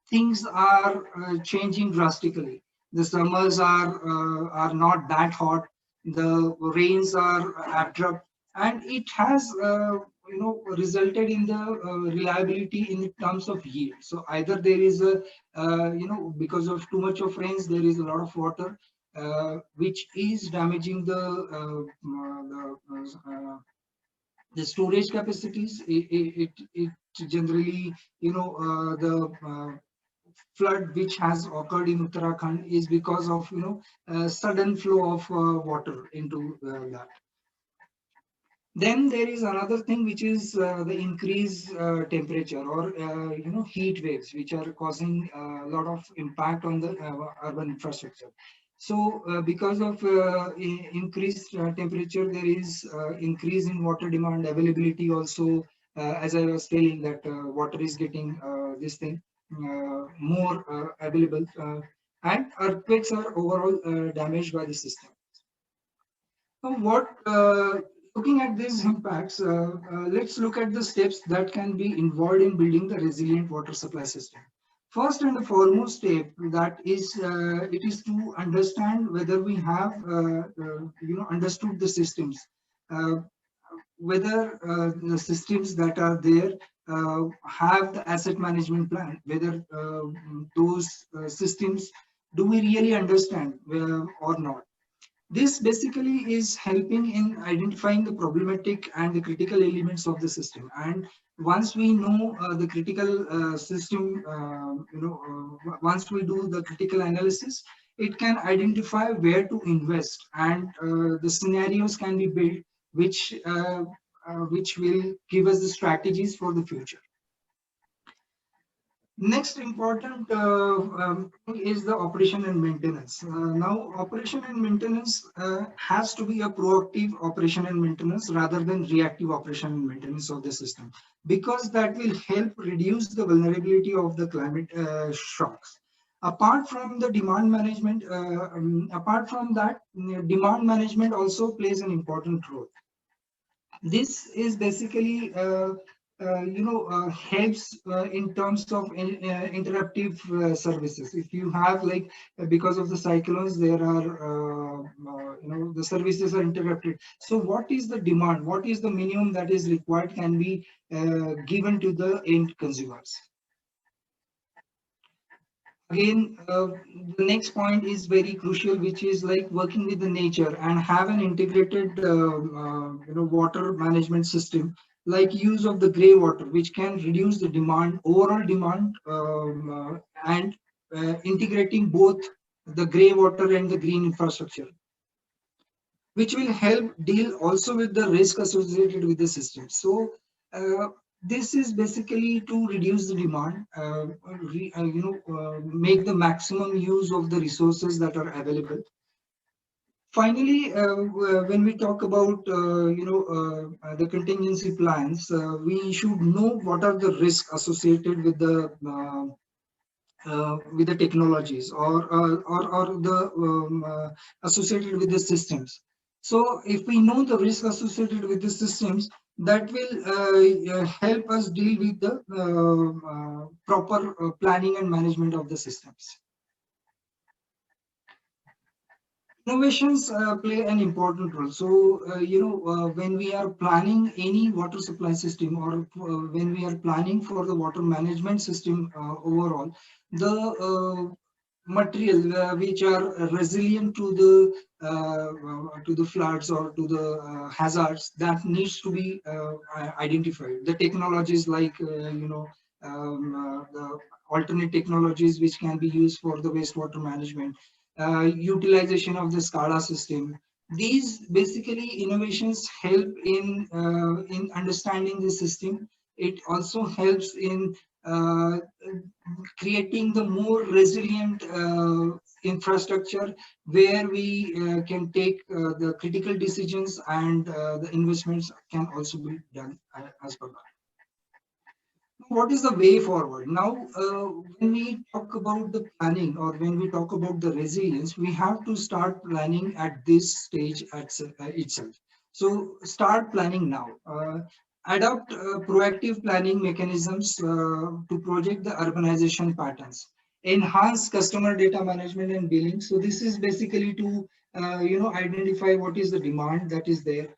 things are changing drastically. The summers are not that hot. The rains are abrupt, and it has resulted in the reliability in terms of yield. So either there is a because of too much of rains, there is a lot of water, which is damaging the storage capacities. It generally, the flood which has occurred in Uttarakhand is because of sudden flow of water into that. Then there is another thing, which is the increased temperature, or heat waves, which are causing a lot of impact on the urban infrastructure. So because of increased temperature, there is increase in water demand, availability also, as I was telling, that water is getting this thing more available, and earthquakes are overall damaged by the system. So looking at these impacts, let's look at the steps that can be involved in building the resilient water supply system. First and the foremost step, that is, it is to understand whether we have, understood the systems, whether the systems that are there have the asset management plan, whether those systems, do we really understand or not. This basically is helping in identifying the problematic and the critical elements of the system. And once we know the critical system, once we do the critical analysis, it can identify where to invest, and the scenarios can be built which will give us the strategies for the future. Next important thing is the operation and maintenance. Now, operation and maintenance has to be a proactive operation and maintenance rather than reactive operation and maintenance of the system, because that will help reduce the vulnerability of the climate shocks. Apart from the demand management, apart from that, demand management also plays an important role. This is basically helps in terms of interruptive services. If you have, like, because of the cyclones, there are the services are interrupted. So what is the demand, what is the minimum that is required can be given to the end consumers. Again, the next point is very crucial, which is like working with the nature and have an integrated water management system, like use of the gray water, which can reduce the demand, overall demand, and integrating both the gray water and the green infrastructure, which will help deal also with the risk associated with the system. So this is basically to reduce the demand, make the maximum use of the resources that are available. Finally, when we talk about the contingency plans, we should know what are the risks associated with the technologies or the associated with the systems. So if we know the risk associated with the systems, that will help us deal with the proper planning and management of the systems. Innovations play an important role. So, when we are planning any water supply system, or when we are planning for the water management system overall, the material which are resilient to the floods or to the hazards, that needs to be identified. The technologies like the alternate technologies which can be used for the wastewater management, utilization of the SCADA system. These basically innovations help in understanding the system. It also helps in creating the more resilient infrastructure, where we can take the critical decisions, and the investments can also be done as per that. What is the way forward? Now, when we talk about the planning, or when we talk about the resilience, we have to start planning at this stage itself. So start planning now. Adopt proactive planning mechanisms to project the urbanization patterns. Enhance customer data management and billing. So this is basically to identify what is the demand that is there,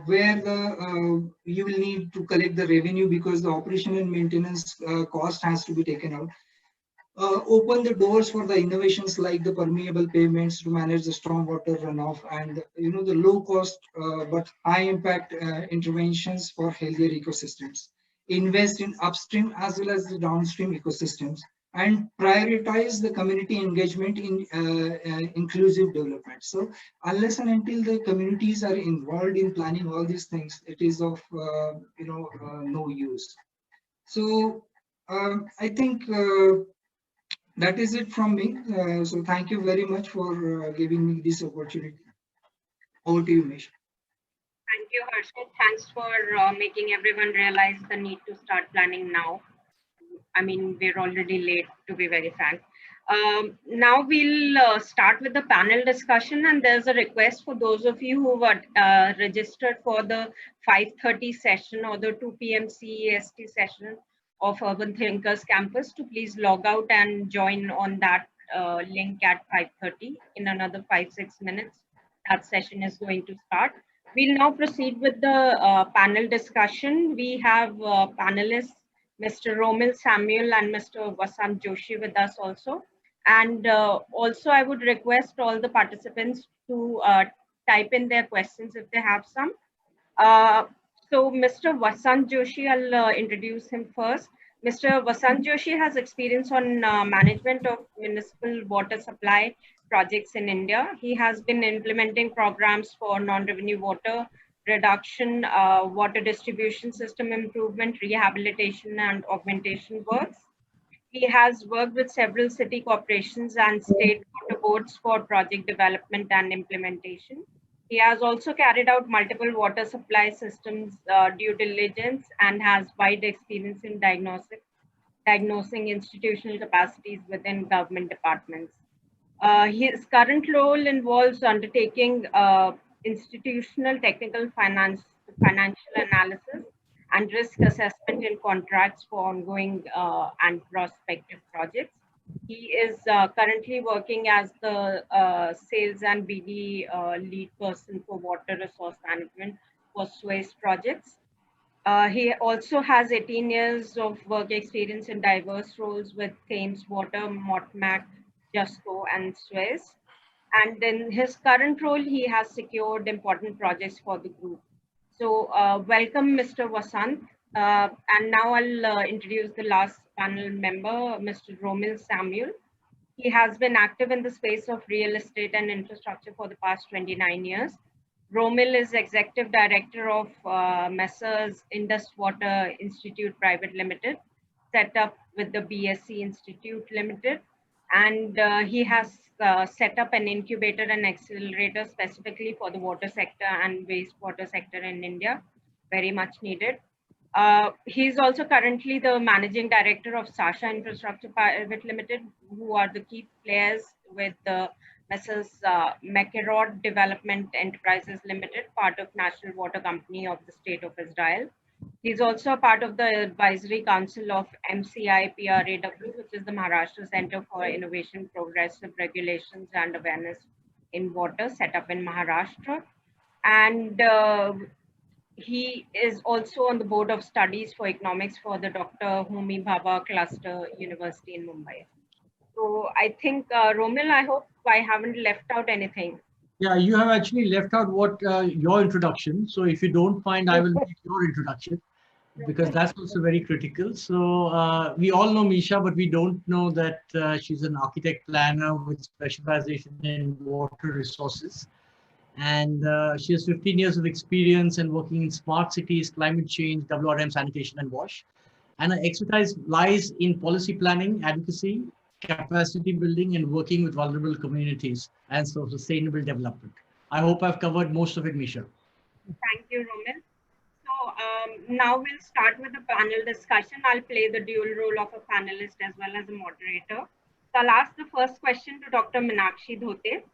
where you will need to collect the revenue, because the operation and maintenance cost has to be taken out. Open the doors for the innovations like the permeable pavements to manage the stormwater runoff, and the low cost but high impact interventions for healthier ecosystems. Invest in upstream as well as the downstream ecosystems, and prioritize the community engagement in inclusive development. So unless and until the communities are involved in planning all these things, it is of no use. So I think that is it from me. So thank you very much for giving me this opportunity. Over to you, Misha. Thank you, Harshit. Thanks for making everyone realize the need to start planning now. I mean, we're already late, to be very frank. Now we'll start with the panel discussion, and there's a request for those of you who were registered for the 5:30 session or the 2 p.m. CEST session of Urban Thinkers Campus to please log out and join on that link at 5:30. In another 5-6 minutes, that session is going to start. We'll now proceed with the panel discussion. We have panelists Mr. Romil Samuel and Mr. Vasant Joshi with us also. And also, I would request all the participants to type in their questions if they have some. So Mr. Vasant Joshi, I'll introduce him first. Mr. Vasant Joshi has experience on management of municipal water supply projects in India. He has been implementing programs for non-revenue water reduction, water distribution system improvement, rehabilitation and augmentation works. He has worked with several city corporations and state water boards for project development and implementation. He has also carried out multiple water supply systems due diligence and has wide experience in diagnosing institutional capacities within government departments. His current role involves undertaking institutional technical financial analysis and risk assessment in contracts for ongoing and prospective projects. He is currently working as the sales and BD lead person for water resource management for Suez projects. He also has 18 years of work experience in diverse roles with Thames Water, Motmac, Jusco, and Suez. And in his current role, he has secured important projects for the group. So welcome, Mr. Vasant. And now I'll introduce the last panel member, Mr. Romil Samuel. He has been active in the space of real estate and infrastructure for the past 29 years. Romil is Executive Director of Messrs. Indus Water Institute Private Limited, set up with the BSc Institute Limited. And he has set up an incubator and accelerator specifically for the water sector and wastewater sector in India, very much needed. He's also currently the Managing Director of Sasha Infrastructure Private Limited, who are the key players with the Messrs. Mekerot Development Enterprises Limited, part of National Water Company of the State of Israel. He's also a part of the Advisory Council of MCI PRAW, which is the Maharashtra Center for Innovation, Progressive Regulations and Awareness in Water, set up in Maharashtra. And he is also on the Board of Studies for Economics for the Dr. Homi Bhabha Cluster University in Mumbai. So I think, Romil, I hope I haven't left out anything. Yeah, you have actually left out what your introduction. So if you don't mind, I will make your introduction because that's also very critical. So we all know Misha, but we don't know that she's an architect planner with specialization in water resources. And she has 15 years of experience in working in smart cities, climate change, WRM, sanitation, and WASH. And her expertise lies in policy planning, advocacy, capacity building, and working with vulnerable communities and so sustainable development. I hope I've covered most of it, Misha. Thank you, Romil. So now we'll start with the panel discussion. I'll play the dual role of a panelist as well as a moderator. So I'll ask the first question to Dr. Meenakshi Dhote.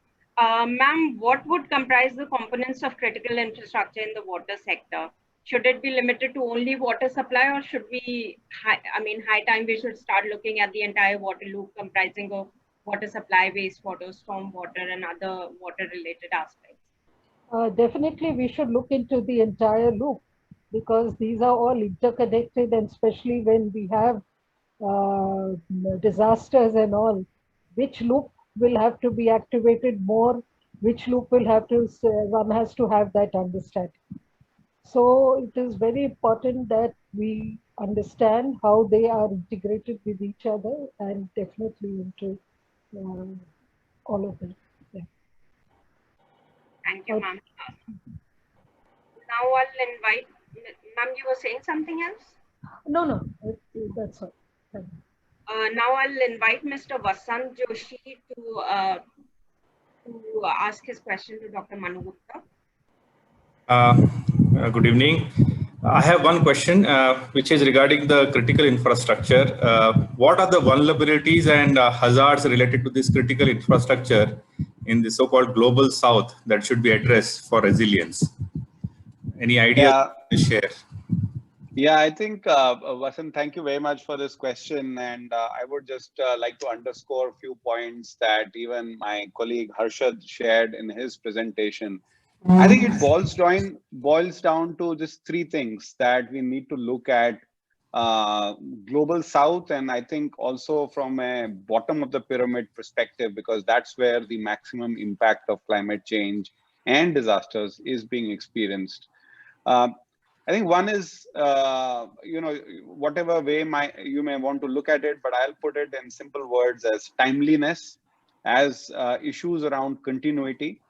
Ma'am, what would comprise the components of critical infrastructure in the water sector? Should it be limited to only water supply, or should we, high time we should start looking at the entire water loop comprising of water supply, wastewater, stormwater, and other water related aspects? Definitely, we should look into the entire loop because these are all interconnected, and especially when we have disasters and all, which loop will have to be activated more, which loop will have to, one has to have that understanding. So it is very important that we understand how they are integrated with each other and definitely into all of that. Yeah. Thank you, ma'am. Now I'll invite, ma'am, you were saying something else? No, that's all. Thank you. Now I'll invite Mr. Vasant Joshi to ask his question to Dr. Manu Gupta. Good evening. I have one question, which is regarding the critical infrastructure. What are the vulnerabilities and hazards related to this critical infrastructure in the so-called global south that should be addressed for resilience? Any idea to share? Yeah, I think, Vasant, thank you very much for this question. And I would just like to underscore a few points that even my colleague Harshad shared in his presentation. I think it boils down to just three things that we need to look at global south, and I think also from a bottom of the pyramid perspective, because that's where the maximum impact of climate change and disasters is being experienced. I think one is, whatever way you may want to look at it, but I'll put it in simple words as timeliness, as issues around continuity.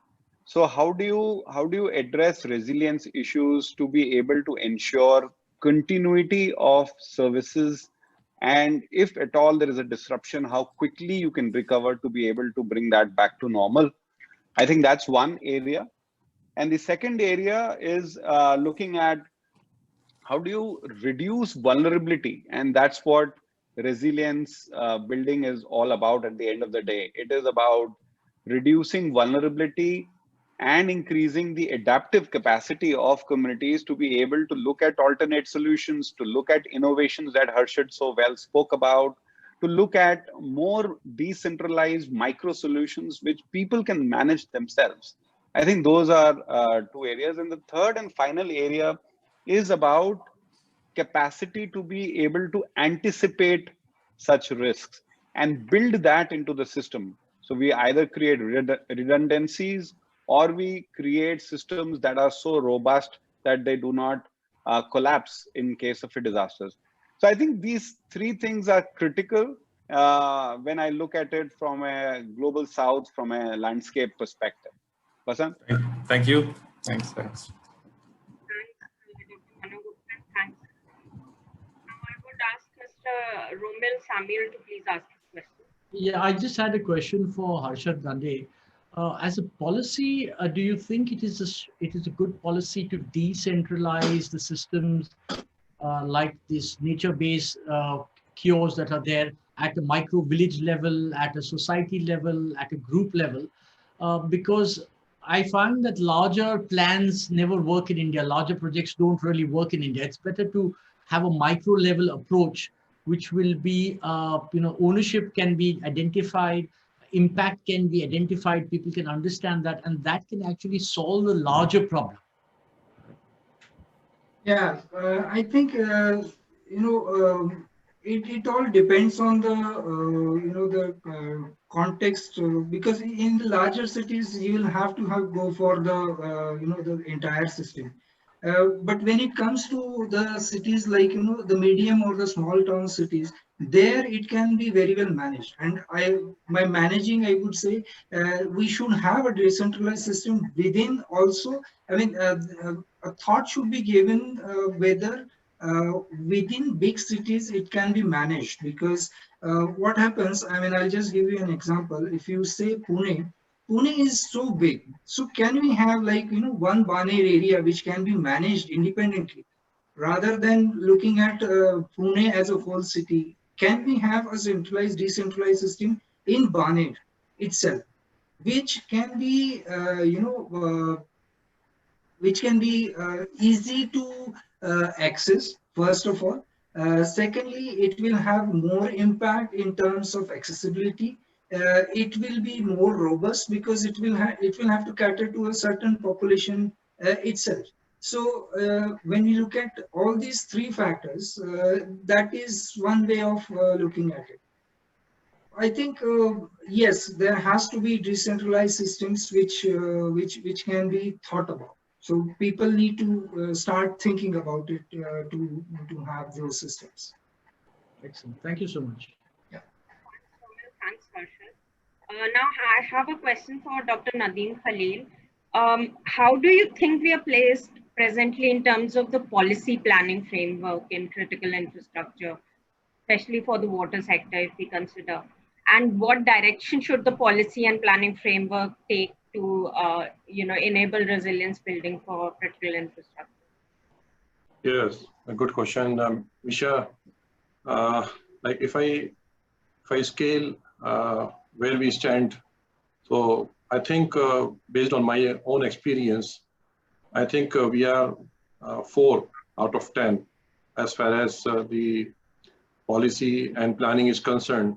So how do you address resilience issues to be able to ensure continuity of services, and if at all there is a disruption, how quickly you can recover to be able to bring that back to normal? I think that's one area. And the second area is looking at how do you reduce vulnerability, and that's what resilience building is all about. At the end of the day, it is about reducing vulnerability and increasing the adaptive capacity of communities to be able to look at alternate solutions, to look at innovations that Harshad so well spoke about, to look at more decentralized micro solutions which people can manage themselves. I think those are two areas. And the third and final area is about capacity to be able to anticipate such risks and build that into the system. So we either create redundancies, or we create systems that are so robust that they do not collapse in case of a disaster. So I think these three things are critical when I look at it from a global south, from a landscape perspective. Vasant? Thank you. Thanks. Thanks, Dr. Manugupta. Thanks. Now I would ask Mr. Romil Samuel to please ask his question. Yeah, I just had a question for Harshad Gandhi. As a policy, do you think it is a good policy to decentralize the systems like this nature-based cures that are there at a micro village level, at a society level, at a group level? Because I find that larger plans never work in India. Larger projects don't really work in India. It's better to have a micro level approach, which will be, ownership can be identified, impact can be identified, people can understand that, and that can actually solve the larger problem. Yeah, I think it all depends on the context, because in the larger cities you will have to go for the entire system. But when it comes to the cities like the medium or the small town cities, there it can be very well managed. And by managing, I would say we should have a decentralized system within also. I mean, a thought should be given whether within big cities it can be managed, because what happens, I mean, I'll just give you an example. If you say Pune is so big, so can we have one Baner area which can be managed independently rather than looking at Pune as a whole city? Can we have a centralized, decentralized system in Baner itself, which can be easy to access, first of all. Secondly, it will have more impact in terms of accessibility. It will be more robust because it will have to cater to a certain population itself. So when we look at all these three factors, that is one way of looking at it. I think yes, there has to be decentralized systems which can be thought about. So people need to start thinking about it to have those systems. Excellent. Thank you so much. Yeah. Thanks, Harshad. Now I have a question for Dr. Nadeem Khalil. How do you think we are placed presently in terms of the policy planning framework in critical infrastructure, especially for the water sector, if we consider? And what direction should the policy and planning framework take to enable resilience building for critical infrastructure? Yes, a good question, Misha. Like if I scale where we stand, so I think based on my own experience, I think we are 4 out of 10 as far as the policy and planning is concerned,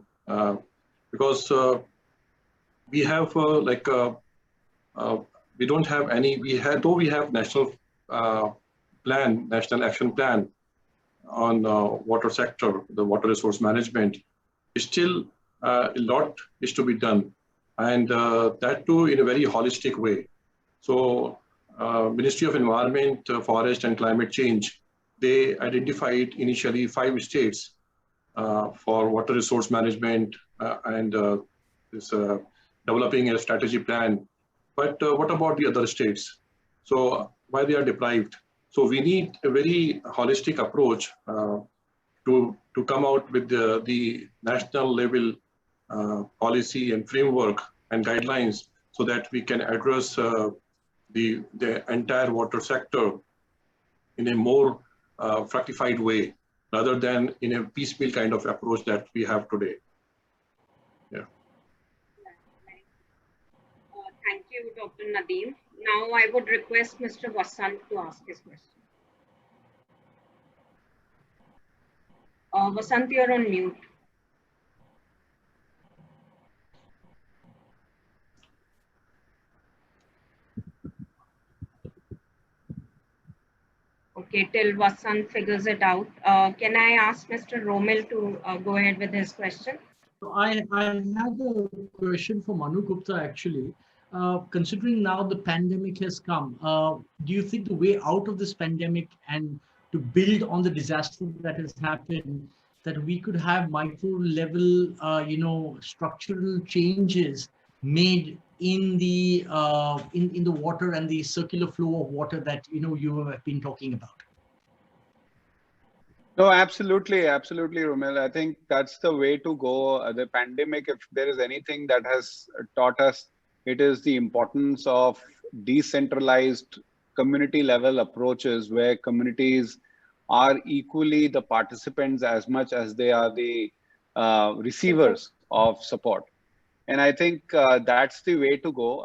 because we have we don't have any. Though we have national action plan, on water sector, the water resource management, still a lot is to be done, and that too in a very holistic way. So Ministry of Environment, Forest and Climate Change, they identified initially 5 states for water resource management and this developing a strategy plan. But what about the other states? So why they are deprived? So we need a very holistic approach to come out with the national level policy and framework and guidelines so that we can address the entire water sector in a more fructified way rather than in a piecemeal kind of approach that we have today. Yeah. Thank you, Dr. Nadeem. Now I would request Mr. Vasant to ask his question. Vasant, you're on mute. Okay, till Vasant figures it out. Can I ask Mr. Romil to go ahead with his question? So I had a question for Manu Gupta actually. Considering now the pandemic has come, do you think the way out of this pandemic and to build on the disaster that has happened, that we could have micro level, structural changes made in the water and the circular flow of water that you have been talking about? No, absolutely, Romil. I think that's the way to go. The pandemic, if there is anything that has taught us, it is the importance of decentralized community level approaches where communities are equally the participants as much as they are the receivers of support. And I think that's the way to go.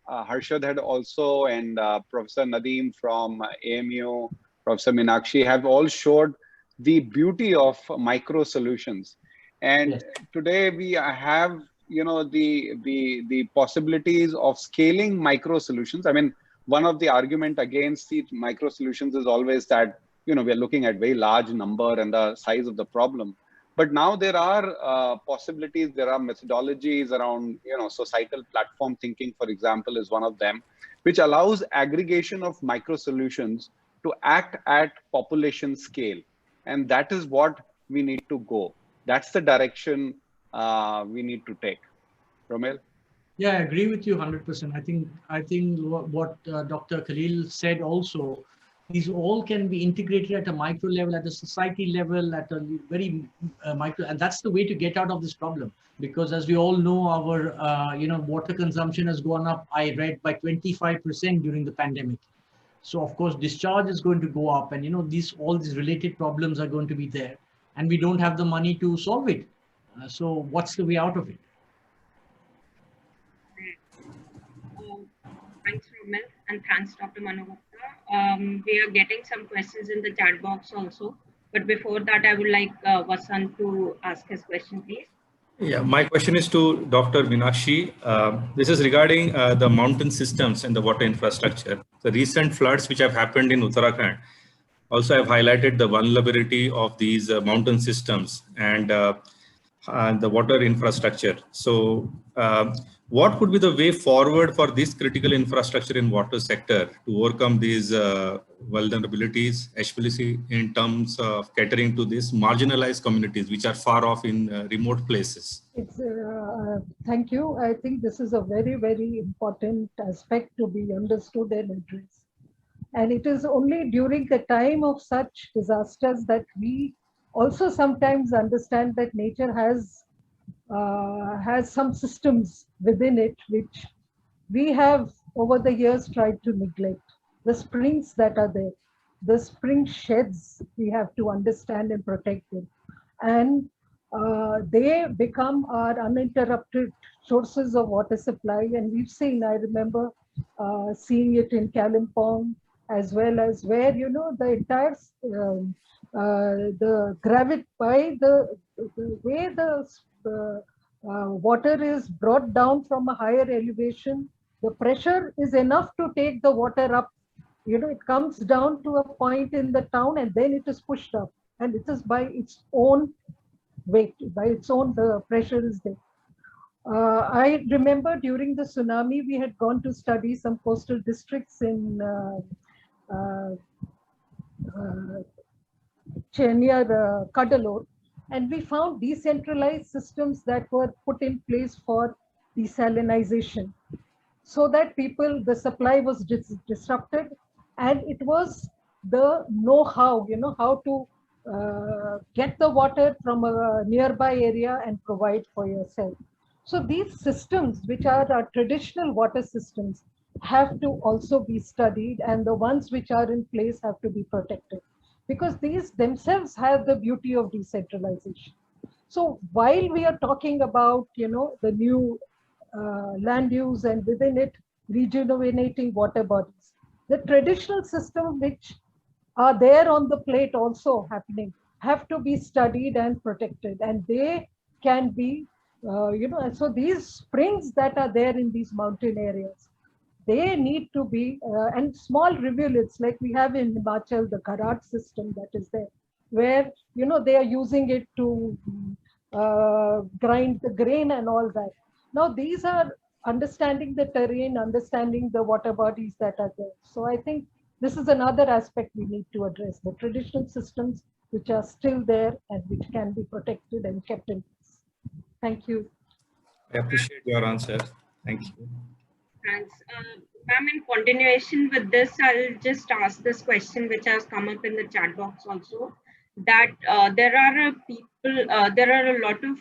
Harshad had also, and Professor Nadeem from AMU, Professor Meenakshi have all showed the beauty of micro solutions. And yes, today we have, the possibilities of scaling micro solutions. I mean, one of the argument against the micro solutions is always that, we are looking at very large number and the size of the problem. But now there are possibilities, there are methodologies around, societal platform thinking, for example, is one of them, which allows aggregation of micro solutions to act at population scale. And that is what we need to go. That's the direction we need to take. Romil? Yeah, I agree with you 100%. I think what Dr. Khalil said also, these all can be integrated at a micro level, at a society level, at a very micro, and that's the way to get out of this problem. Because as we all know, our water consumption has gone up, I read, by 25% during the pandemic. So of course, discharge is going to go up, and all these related problems are going to be there, and we don't have the money to solve it. So what's the way out of it? Thanks, Romil, and thanks, Dr. Manu Gupta. We are getting some questions in the chat box also, but before that, I would like Vasant to ask his question, please. Yeah, my question is to Dr. Meenakshi. This is regarding the mountain systems and the water infrastructure. The recent floods which have happened in Uttarakhand also have highlighted the vulnerability of these mountain systems and the water infrastructure. So what could be the way forward for this critical infrastructure in water sector to overcome these vulnerabilities, especially in terms of catering to these marginalized communities which are far off in remote places? Thank you. I think this is a very, very important aspect to be understood and addressed. And it is only during the time of such disasters that we also sometimes understand that nature has some systems within it which we have over the years tried to neglect. The springs that are there, the spring sheds, we have to understand and protect them. And they become our uninterrupted sources of water supply. And we've seen, I remember seeing it in Kalimpong, as well as where, the entire the gravity by the way the water is brought down from a higher elevation, the pressure is enough to take the water up. It comes down to a point in the town and then it is pushed up. and it is by its own weight, by its own, the pressure is there. I remember during the tsunami, we had gone to study some coastal districts in near Cuddalore, and we found decentralized systems that were put in place for desalinization, so that the supply was disrupted, and it was the know-how, how to get the water from a nearby area and provide for yourself. So these systems, which are our traditional water systems, have to also be studied, and the ones which are in place have to be protected, because these themselves have the beauty of decentralization. So while we are talking about, the new land use and within it rejuvenating water bodies, the traditional system which are there on the plate also happening have to be studied and protected, and they can be, so these springs that are there in these mountain areas, they need to be, and small rivulets like we have in Himachal, the Gharat system that is there, where, they are using it to grind the grain and all that. Now, these are understanding the terrain, understanding the water bodies that are there. So I think this is another aspect we need to address, the traditional systems which are still there and which can be protected and kept in place. Thank you. I appreciate your answer. Thank you. Thanks. Ma'am, in continuation with this, I'll just ask this question which has come up in the chat box also, that there are a lot of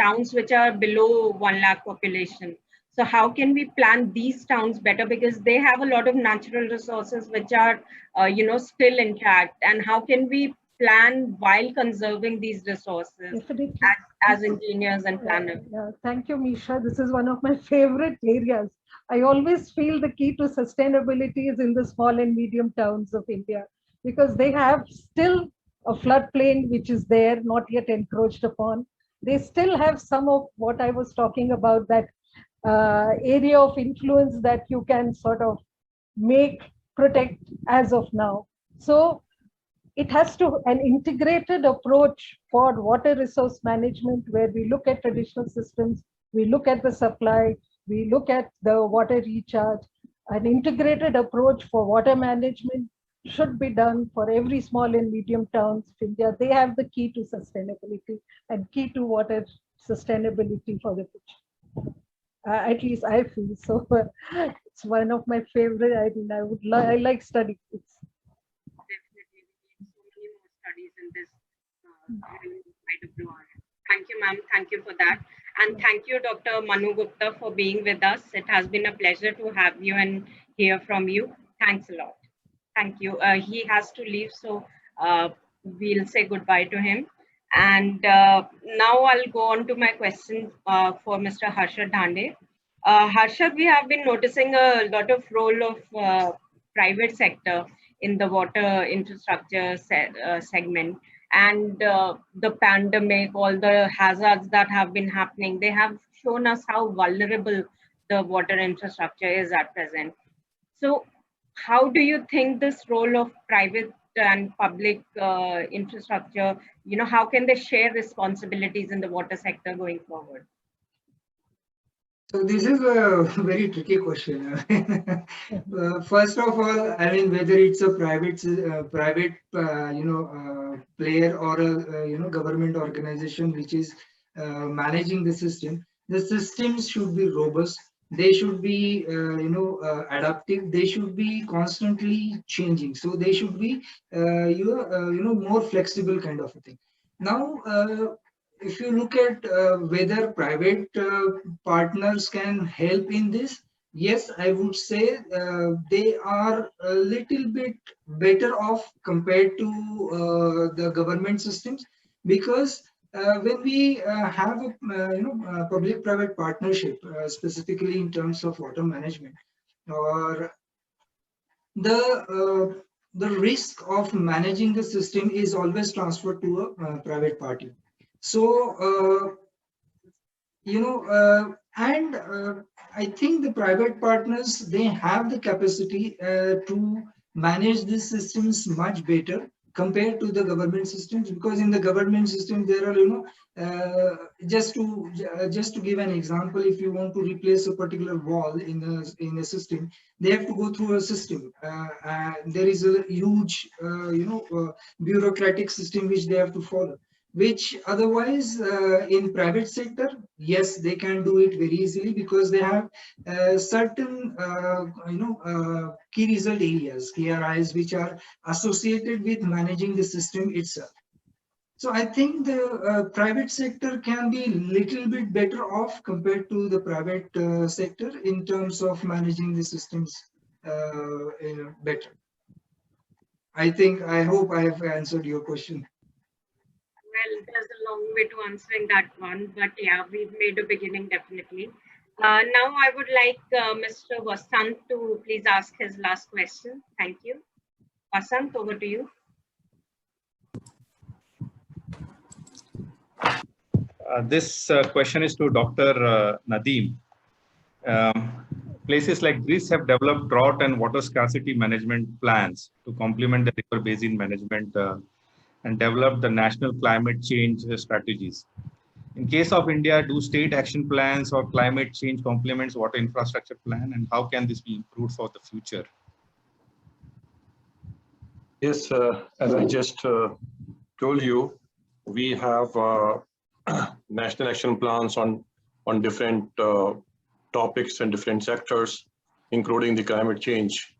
towns which are below 1 lakh population. So how can we plan these towns better, because they have a lot of natural resources which are, still intact, and how can we plan while conserving these resources as engineers and planners? Thank you, Misha. This is one of my favorite areas. I always feel the key to sustainability is in the small and medium towns of India, because they have still a floodplain which is there, not yet encroached upon. They still have some of what I was talking about, that area of influence that you can sort of protect as of now. So it has to an integrated approach for water resource management, where we look at traditional systems, we look at the supply, we look at the water recharge. An integrated approach for water management should be done for every small and medium towns of India. They have the key to sustainability and key to water sustainability for the future. At least I feel so. It's one of my favorite. I like studying it. Definitely, we need so many more studies in this Thank you, ma'am. Thank you for that. And thank you, Dr. Manu Gupta, for being with us. It has been a pleasure to have you and hear from you. Thanks a lot. Thank you. He has to leave, so we'll say goodbye to him. And now I'll go on to my question for Mr. Harshad Dhande. Harshad, we have been noticing a lot of role of private sector in the water infrastructure segment, and the pandemic, all the hazards that have been happening, they have shown us how vulnerable the water infrastructure is at present. So how do you think this role of private and public infrastructure, how can they share responsibilities in the water sector going forward? So this is a very tricky question. First of all, I mean, whether it's a private player or a government organization which is managing the systems should be robust. They should be adaptive. They should be constantly changing. So they should be more flexible kind of a thing. Now, if you look at whether private partners can help in this, yes, I would say they are a little bit better off compared to the government systems, because when we have a public-private partnership, specifically in terms of water management, or the risk of managing the system is always transferred to a private party. So, I think the private partners, they have the capacity to manage these systems much better compared to the government systems, because in the government system there are, just to give an example, if you want to replace a particular wall in a system, they have to go through a system. There is a huge, bureaucratic system which they have to follow, which otherwise in private sector, yes, they can do it very easily because they have certain key result areas, KRIs, which are associated with managing the system itself. So I think the private sector can be little bit better off compared to the private sector in terms of managing the systems better. I hope I have answered your question. Well, there's a long way to answering that one, but yeah, we've made a beginning definitely. Now I would like Mr. Vasant to please ask his last question. Thank you. Vasant, over to you. This question is to Dr. Nadeem. Places like Greece have developed drought and water scarcity management plans to complement the river basin management and develop the national climate change strategies. In case of India, do state action plans or climate change complements water infrastructure plan, and how can this be improved for the future? Yes, as I just told you, we have national action plans on different topics and different sectors, including the climate change.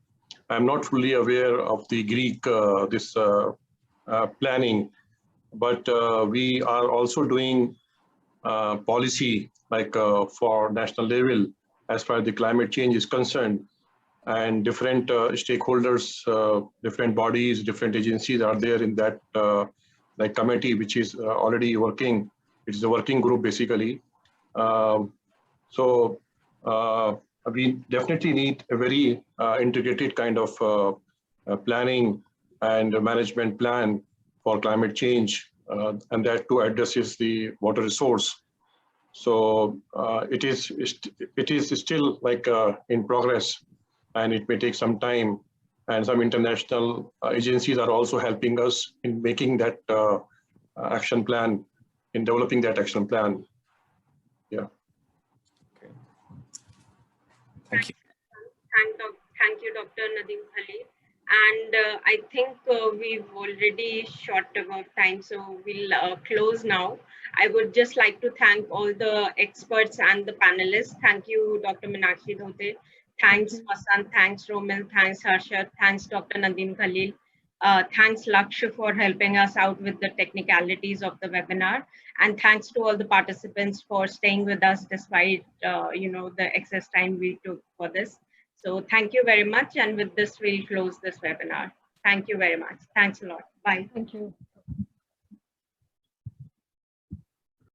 I'm not fully aware of the Greek planning, but we are also doing policy like for national level as far as the climate change is concerned, and different stakeholders, different bodies, different agencies are there in that like committee, which is already working. It's a working group basically. So we definitely need a very integrated kind of planning and management plan for climate change, and that too addresses the water resource. So it is still like in progress, and it may take some time. And some international agencies are also helping us in making that action plan, in developing that action plan. Yeah. Okay. Thank you. Thank you, Dr. Nadeem Khalil. And I think we've already short about time, so we'll close now. I would just like to thank all the experts and the panelists. Thank you, Dr. Meenakshi Dhote. Thanks, Vasant. Thanks, Romil. Thanks, Harshad. Thanks, Dr. Nadeem Khalil. Thanks, Lakshya, for helping us out with the technicalities of the webinar. And thanks to all the participants for staying with us despite the excess time we took for this. So thank you very much. And with this, we'll close this webinar. Thank you very much. Thanks a lot. Bye. Thank you.